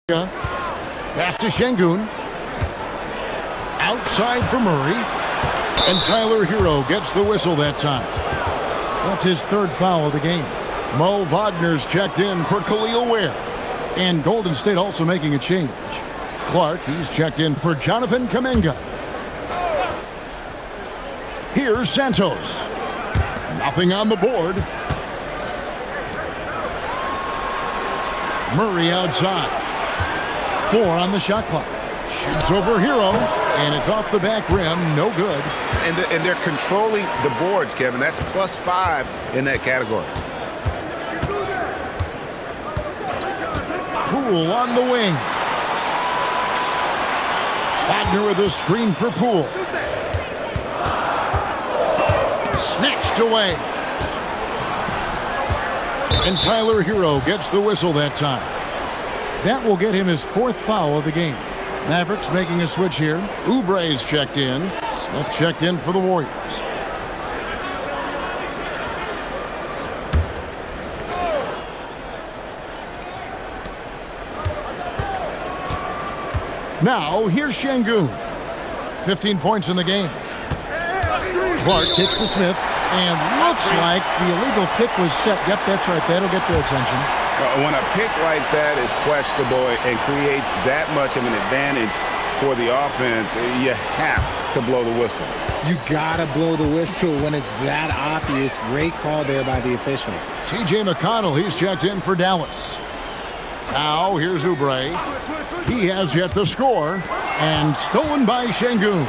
Pass to Şengün. Outside for Murray. And Tyler Hero gets the whistle that time. That's his 3rd foul of the game. Mo Wagner's checked in for Khalil Ware. And Golden State also making a change. Clark, he's checked in for Jonathan Kuminga. Here's Santos. Nothing on the board. Murray outside. 4 on the shot clock. Shoots over Hero, and it's off the back rim. No good. And they're controlling the boards, Kevin. That's +5 in that category. Poole on the wing. Wagner with a screen for Poole. Snatched away. And Tyler Hero gets the whistle that time. That will get him his 4th foul of the game. Mavericks making a switch here. Oubre's checked in. Smith checked in for the Warriors. Now, here's Şengün. 15 points in the game. Clark kicks to Smith, and looks like the illegal pick was set. Yep, that's right. That'll get their attention. When a pick like that is questionable and creates that much of an advantage for the offense, you have to blow the whistle. You gotta blow the whistle when it's that obvious. Great call there by the official. TJ McConnell, he's checked in for Dallas. Now, here's Oubre. He has yet to score, and stolen by Şengün.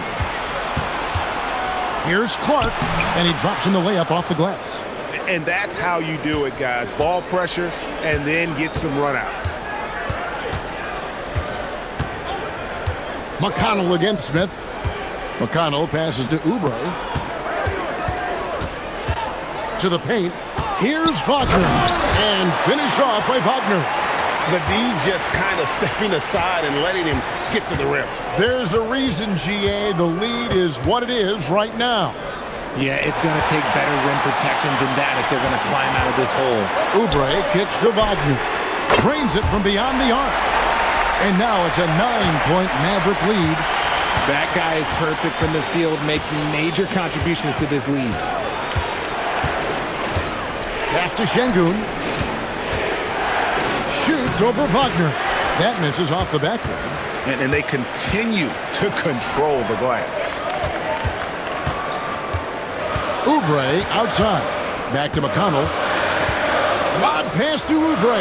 Here's Clark, and he drops in the layup off the glass. And that's how you do it, guys. Ball pressure and then get some runouts. McConnell against Smith. McConnell passes to Oubre. To the paint. Here's Wagner. And finished off by Wagner. The D just kind of stepping aside and letting him get to the rim. There's a reason, GA. The lead is what it is right now. Yeah, it's going to take better rim protection than that if they're going to climb out of this hole. Oubre kicks to Wagner. Drains it from beyond the arc. And now it's a 9-point Maverick lead. That guy is perfect from the field, making major contributions to this lead. Pass to Şengün. Shoots over Wagner. That misses off the backboard. And they continue to control the glass. Oubre outside. Back to McConnell. Lob pass to Oubre.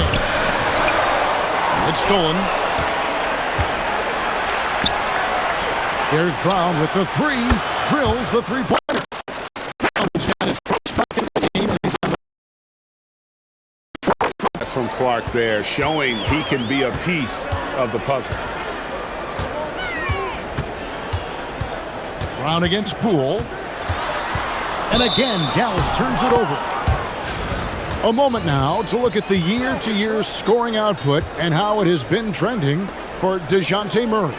It's stolen. There's Brown with the three. Drills the three-pointer. That's from Clark there, showing he can be a piece of the puzzle. Brown against Poole. And again, Dallas turns it over. A moment now to look at the year-to-year scoring output and how it has been trending for DeJounte Murray.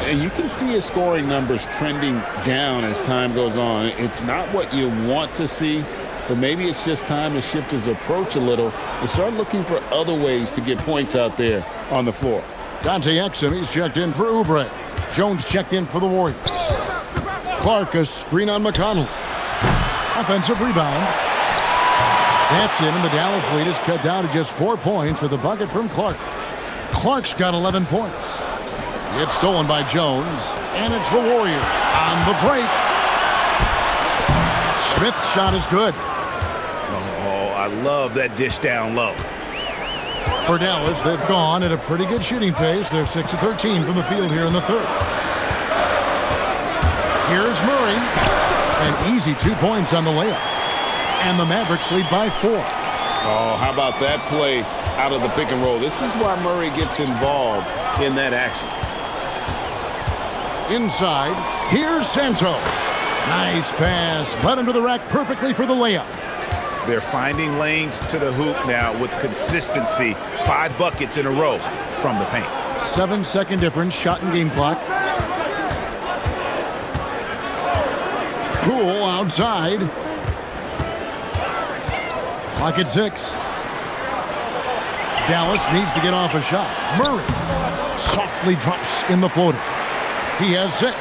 And you can see his scoring numbers trending down as time goes on. It's not what you want to see, but maybe it's just time to shift his approach a little and start looking for other ways to get points out there on the floor. Dante Exum, he's checked in for Oubre. Jones checked in for the Warriors. Clark, a screen on McConnell. Offensive rebound. That's in, and the Dallas lead is cut down to just 4 points with a bucket from Clark. Clark's got 11 points. It's stolen by Jones, and it's the Warriors on the break. Smith's shot is good. Oh, I love that dish down low. For Dallas, they've gone at a pretty good shooting pace. They're 6 of 13 from the field here in the third. Here's Murray. An easy 2 points on the layup. And the Mavericks lead by 4. Oh, how about that play out of the pick and roll? This is why Murray gets involved in that action. Inside, here's Santos. Nice pass, right under the rack perfectly for the layup. They're finding lanes to the hoop now with consistency. 5 buckets in a row from the paint. 7-second difference, shot and game clock. Poole outside. Clock at 6. Dallas needs to get off a shot. Murray softly drops in the floater. He has 6.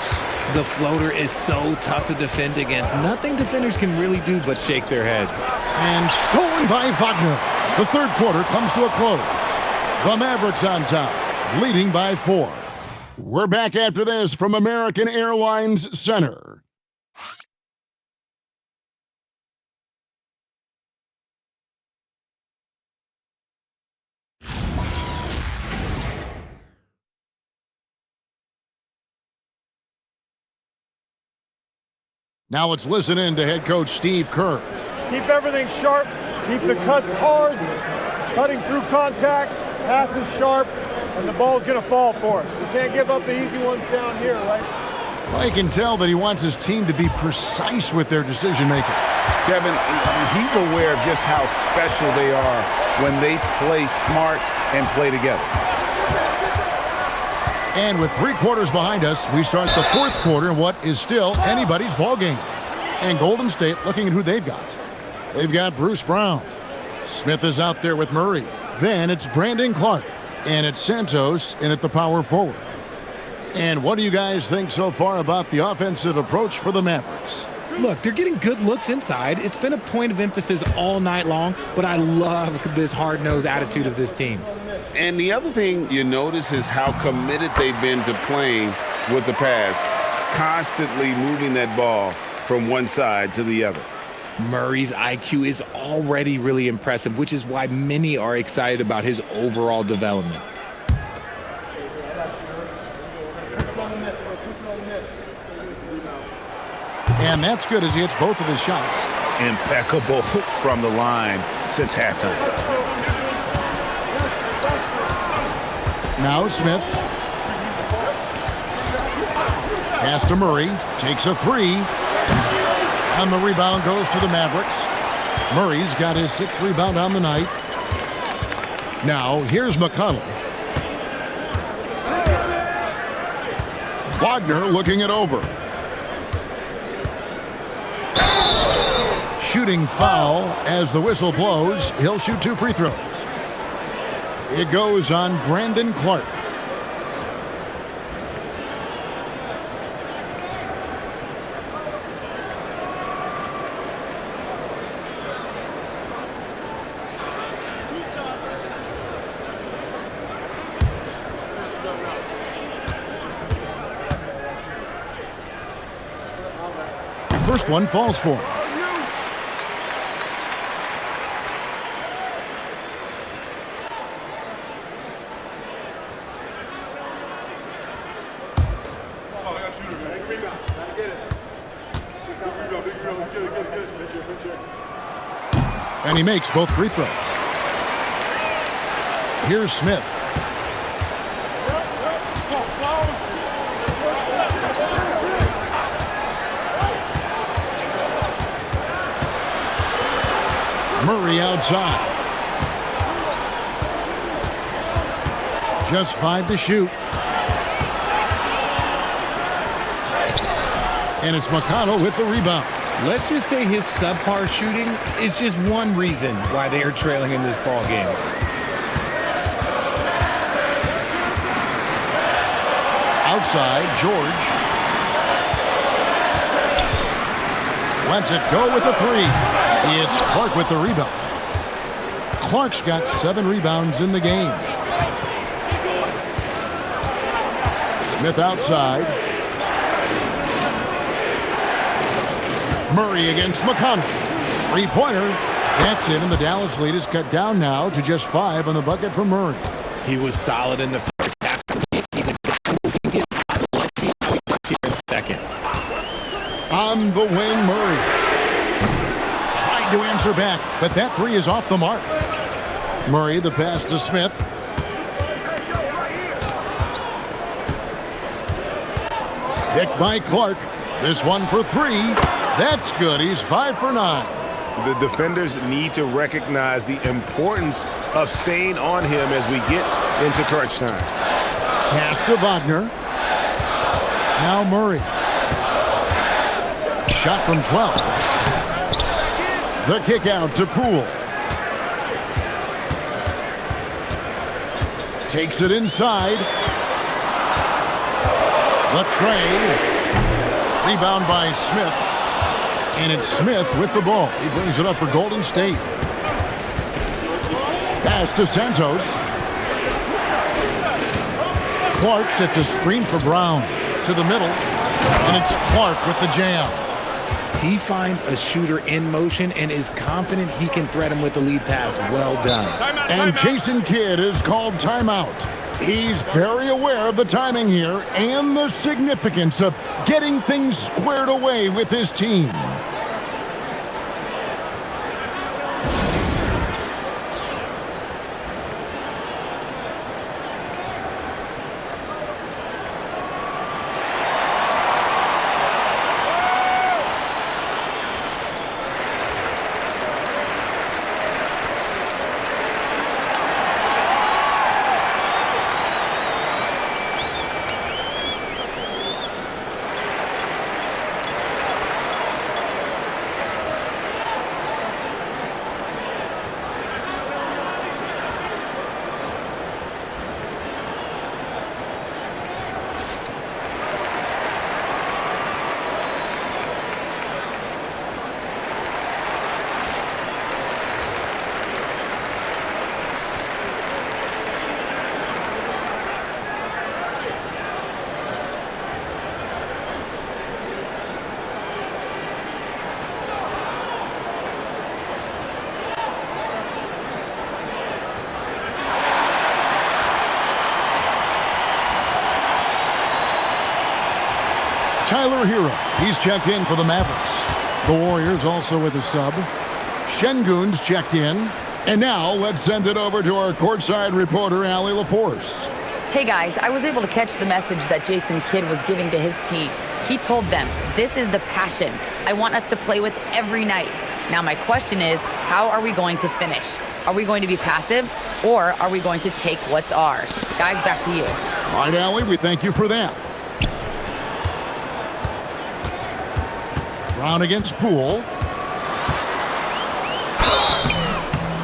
The floater is so tough to defend against. Nothing defenders can really do but shake their heads. And stolen by Wagner. The third quarter comes to a close. The Mavericks on top, leading by 4. We're back after this from American Airlines Center. Now let's listen in to head coach Steve Kerr. Keep everything sharp. Keep the cuts hard. Cutting through contact. Passes sharp. And the ball's going to fall for us. We can't give up the easy ones down here, right? I can tell that he wants his team to be precise with their decision-making. Kevin, he's aware of just how special they are when they play smart and play together. And with 3 quarters behind us, we start the fourth quarter in what is still anybody's ball game. And Golden State looking at who they've got. They've got Bruce Brown. Smith is out there with Murray. Then it's Brandon Clark. And it's Santos in at the power forward. And what do you guys think so far about the offensive approach for the Mavericks? Look, they're getting good looks inside. It's been a point of emphasis all night long, but I love this hard-nosed attitude of this team. And the other thing you notice is how committed they've been to playing with the pass, constantly moving that ball from one side to the other. Murray's IQ is already really impressive, which is why many are excited about his overall development. And that's good as he hits both of his shots. Impeccable from the line since halftime. Now Smith. Pass to Murray. Takes a three. And the rebound goes to the Mavericks. Murray's got his 6th rebound on the night. Now, here's McConnell. Wagner looking it over. Shooting foul as the whistle blows. He'll shoot 2 free throws. It goes on Brandon Clark. First one falls for him. And he makes both free throws. Here's Smith. Murray outside. Just 5 to shoot. And it's McConnell with the rebound. Let's just say his subpar shooting is just one reason why they are trailing in this ball game. Outside, George. Lets it go with the 3. It's Clark with the rebound. Clark's got 7 rebounds in the game. Smith outside. Murray against McConnell. 3-pointer. That's it, and the Dallas lead is cut down now to just 5 on the bucket from Murray. He was solid in the first half. He's a guy who can get hot. Let's see how he does here in second. On the wing, Murray. Tried to answer back, but that 3 is off the mark. Murray, the pass to Smith. Picked by Clark. This one for 3. That's good. He's 5 for 9. The defenders need to recognize the importance of staying on him as we get into crunch time. Pass to Wagner. Now Murray. Shot from 12. The kick out to Poole. Takes it inside. The tray. Rebound by Smith. And it's Smith with the ball. He brings it up for Golden State. Pass to Santos. Clark sets a screen for Brown to the middle. And it's Clark with the jam. He finds a shooter in motion and is confident he can thread him with the lead pass. Well done. And Jason Kidd is called timeout. He's very aware of the timing here and the significance of getting things squared away with his team. Tyler Hero, he's checked in for the Mavericks. The Warriors also with a sub. Şengün's checked in. And now let's send it over to our courtside reporter, Allie LaForce. Hey guys, I was able to catch the message that Jason Kidd was giving to his team. He told them, "This is the passion I want us to play with every night." Now my question is, how are we going to finish? Are we going to be passive, or are we going to take what's ours? Guys, back to you. All right, Allie, we thank you for that. Brown against Poole.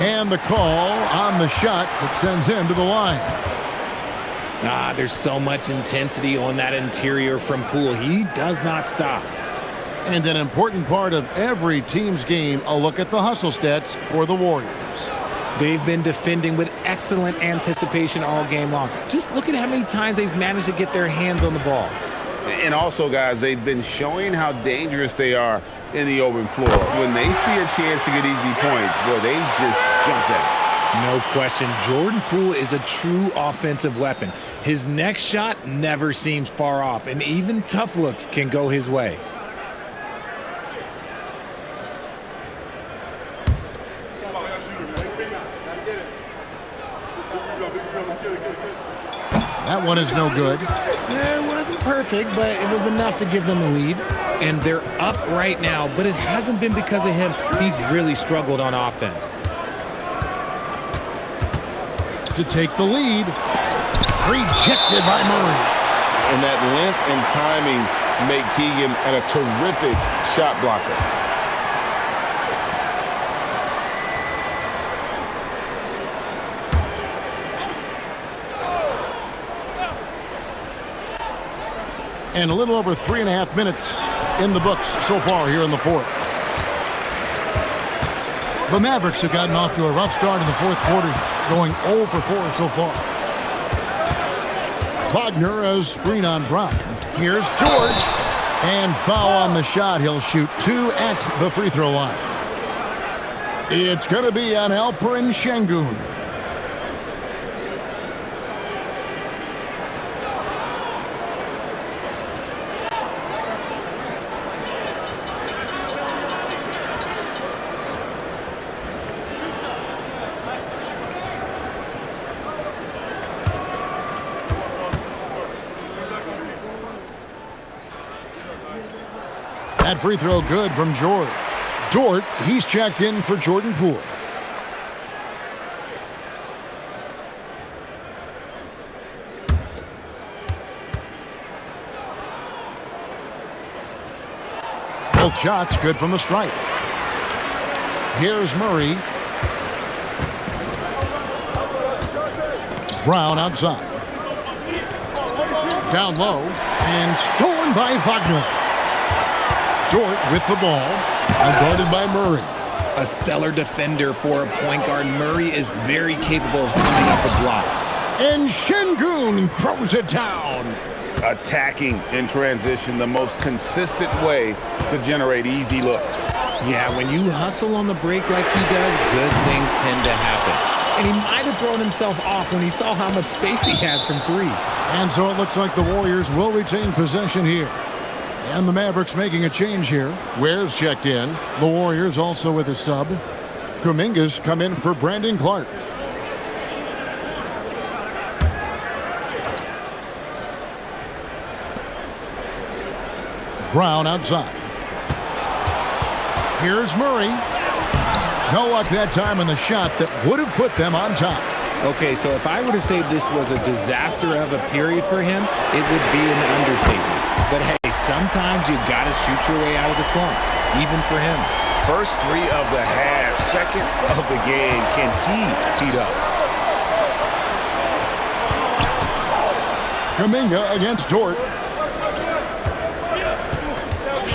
And the call on the shot that sends him to the line. There's so much intensity on that interior from Poole. He does not stop. And an important part of every team's game, a look at the hustle stats for the Warriors. They've been defending with excellent anticipation all game long. Just look at how many times they've managed to get their hands on the ball. And also, guys, they've been showing how dangerous they are in the open floor. When they see a chance to get easy points, boy, they just jump at it. No question, Jordan Poole is a true offensive weapon. His next shot never seems far off, and even tough looks can go his way. That one is no good. It wasn't perfect, but it was enough to give them the lead. And they're up right now, but it hasn't been because of him. He's really struggled on offense. To take the lead. Rejected by Murray. And that length and timing make Keegan a terrific shot blocker. And a little over 3.5 minutes in the books so far here in the fourth. The Mavericks have gotten off to a rough start in the fourth quarter, going 0 for 4 so far. Wagner has screen on Brown. Here's George. And foul on the shot. He'll shoot 2 at the free throw line. It's going to be on Alperen Sengun. That free throw good from George. Dort, he's checked in for Jordan Poole. Both shots good from the stripe. Here's Murray. Brown outside. Down low and stolen by Wagner. Dort with the ball, guarded by Murray. A stellar defender for a point guard. Murray is very capable of coming up with blocks. And Sengun throws it down. Attacking in transition, the most consistent way to generate easy looks. Yeah, when you hustle on the break like he does, good things tend to happen. And he might have thrown himself off when he saw how much space he had from three. And so it looks like the Warriors will retain possession here. And the Mavericks making a change here. Ware's checked in. The Warriors also with a sub. Kuminga's come in for Brandon Clark. Brown outside. Here's Murray. No luck that time on the shot that would have put them on top. Okay, so if I were to say this was a disaster of a period for him, it would be an understatement. But hey, sometimes you got to shoot your way out of the slump, even for him. First 3 of the half, second of the game. Can he heat up? Kuminga against Dort.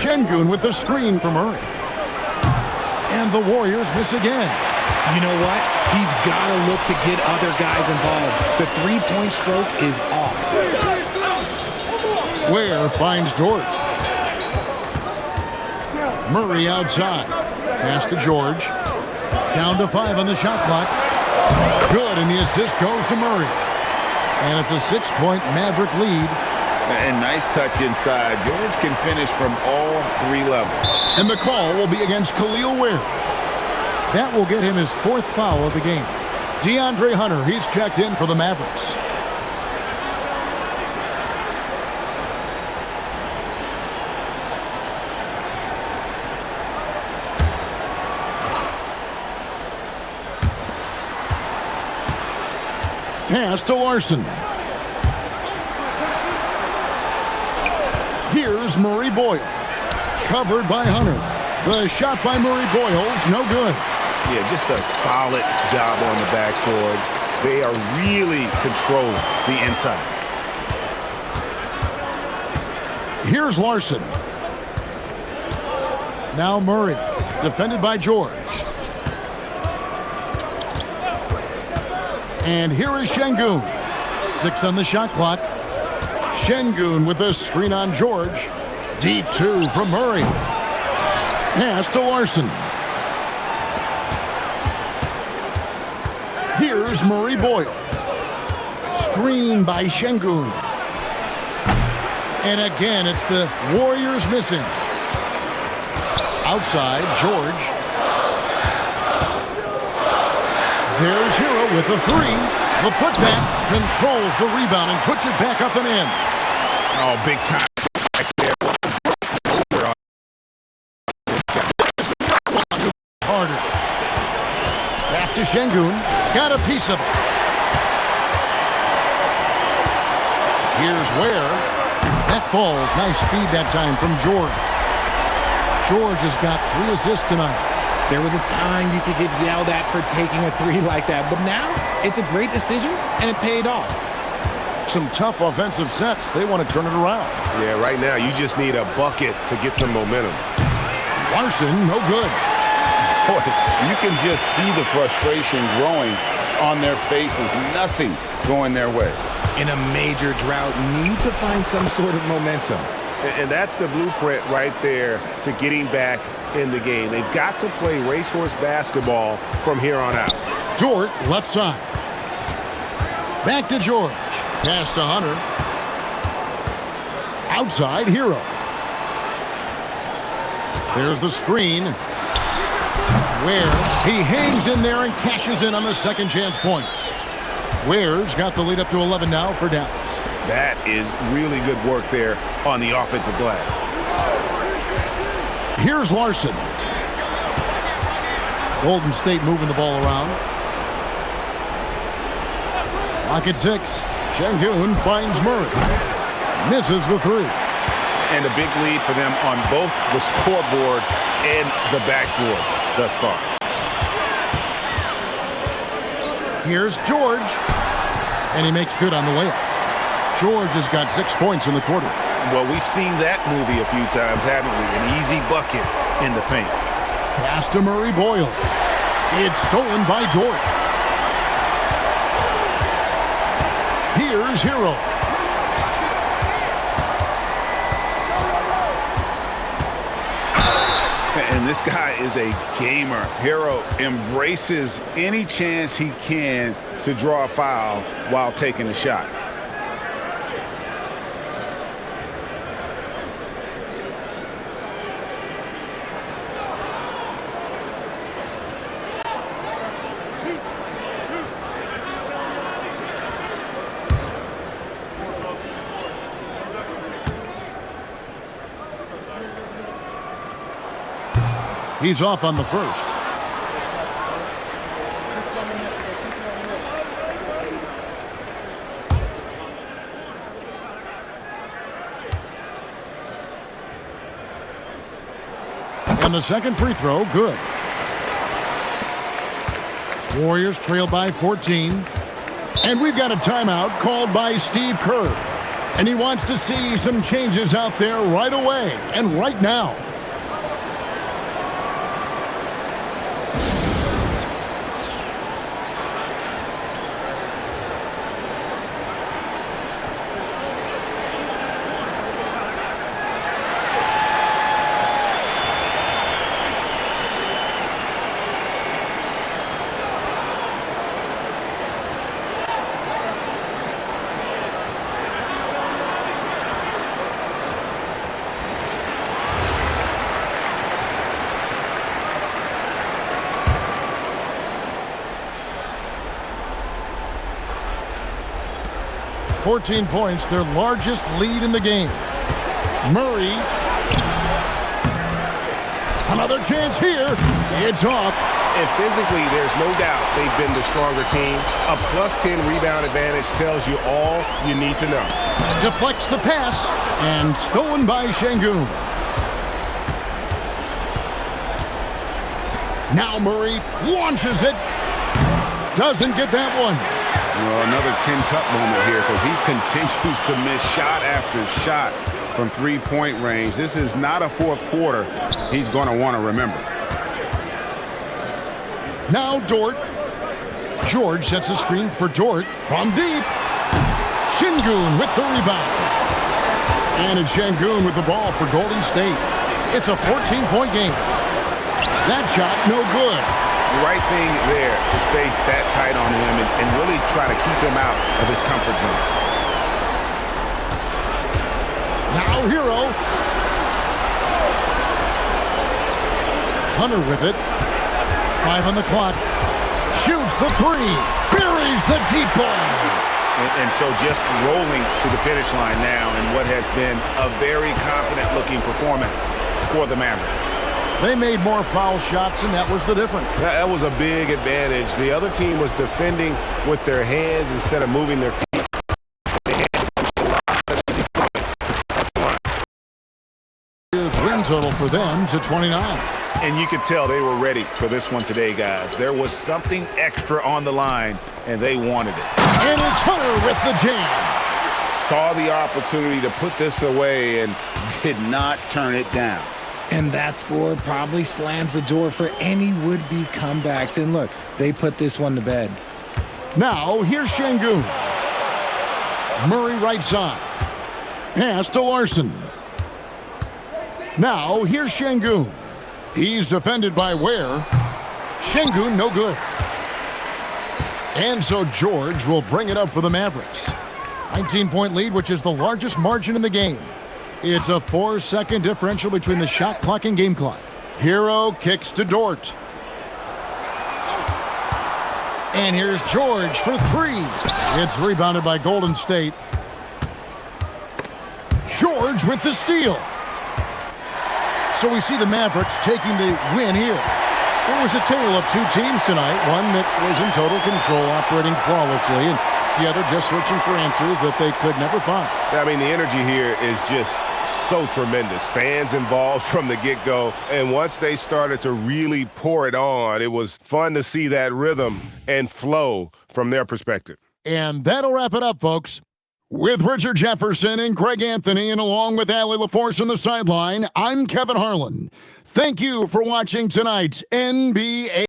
Sengun with the screen from Murray. And the Warriors miss again. You know what? He's got to look to get other guys involved. The three-point stroke is off. Ware finds Dort. Murray outside. Pass to George. Down to 5 on the shot clock. Good, and the assist goes to Murray. And it's a 6-point Maverick lead. And nice touch inside. George can finish from all 3 levels. And the call will be against Khalil Ware. That will get him his 4th foul of the game. DeAndre Hunter, he's checked in for the Mavericks. Pass to Larson. Here's Murray Boyle. Covered by Hunter. The shot by Murray Boyles, no good. Yeah, just a solid job on the backboard. They are really controlling the inside. Here's Larson. Now Murray, defended by George. And here is Şengün. 6 on the shot clock. Şengün with a screen on George. Deep 2 from Murray. Pass to Larson. Here's Murray Boyle. Screen by Şengün. And again, it's the Warriors missing. Outside, George. There's Hero with the 3. The putback controls the rebound and puts it back up and in. Oh, big time. Harder. Pass to Şengün. Got a piece of it. Here's Ware. That falls. Nice feed that time from George. George has got 3 assists tonight. There was a time you could get yelled at for taking a 3 like that, but now it's a great decision, and it paid off. Some tough offensive sets. They want to turn it around. Yeah, right now you just need a bucket to get some momentum. Larson, no good. Boy, you can just see the frustration growing on their faces. Nothing going their way. In a major drought, need to find some sort of momentum. And that's the blueprint right there to getting back in the game. They've got to play racehorse basketball from here on out. Dort, left side. Back to George. Pass to Hunter. Outside, Hero. There's the screen. Ware, he hangs in there and cashes in on the second chance points. Ware's got the lead up to 11 now for Dallas. That is really good work there on the offensive glass. Here's Larson. Golden State moving the ball around. Lock at 6. Şengün finds Murray. Misses the 3. And a big lead for them on both the scoreboard and the backboard thus far. Here's George. And he makes good on the layup. George has got 6 points in the quarter. Well, we've seen that movie a few times, haven't we? An easy bucket in the paint. Pass to Murray Boyle. It's stolen by Dort. Here's Hero. And this guy is a gamer. Hero embraces any chance he can to draw a foul while taking a shot. He's off on the first. And the second free throw, good. Warriors trail by 14. And we've got a timeout called by Steve Kerr. And he wants to see some changes out there right away and right now. .14 points, their largest lead in the game. Murray. Another chance here. It's off. And physically, there's no doubt they've been the stronger team. A +10 rebound advantage tells you all you need to know. Deflects the pass and stolen by Şengün. Now Murray launches it. Doesn't get that one. Well, another 10-cup moment here because he continues to miss shot after shot from three-point range. This is not a fourth quarter he's going to want to remember. Now Dort. George sets a screen for Dort from deep. Şengün with the rebound. And it's Şengün with the ball for Golden State. It's a 14-point game. That shot, no good. The right thing there to stay that tight on him and really try to keep him out of his comfort zone. Now Hero. Hunter with it. 5 on the clock. Shoots the three. Buries the deep ball. And so just rolling to the finish line now in what has been a very confident-looking performance for the Mavericks. They made more foul shots, and that was the difference. That was a big advantage. The other team was defending with their hands instead of moving their feet. Here's win total for them to 29. And you could tell they were ready for this one today, guys. There was something extra on the line, and they wanted it. And it's Hunter with the jam. Saw the opportunity to put this away and did not turn it down. And that score probably slams the door for any would-be comebacks. And look, they put this one to bed. Now, here's Şengün. Murray right side. Pass to Larson. Now, here's Şengün. He's defended by Ware. Şengün, no good. And so George will bring it up for the Mavericks. 19-point lead, which is the largest margin in the game. It's a 4-second differential between the shot clock and game clock. Hero kicks to Dort. And here's George for three. It's rebounded by Golden State. George with the steal. So we see the Mavericks taking the win here. It was a tale of two teams tonight, one that was in total control, operating flawlessly, and the other just searching for answers that they could never find. I mean, the energy here is just so tremendous. Fans involved from the get-go, and once they started to really pour it on, it was fun to see that rhythm and flow from their perspective. And that'll wrap it up, folks. With Richard Jefferson and Greg Anthony, and along with Allie LaForce on the sideline, I'm Kevin Harlan. Thank you for watching tonight's NBA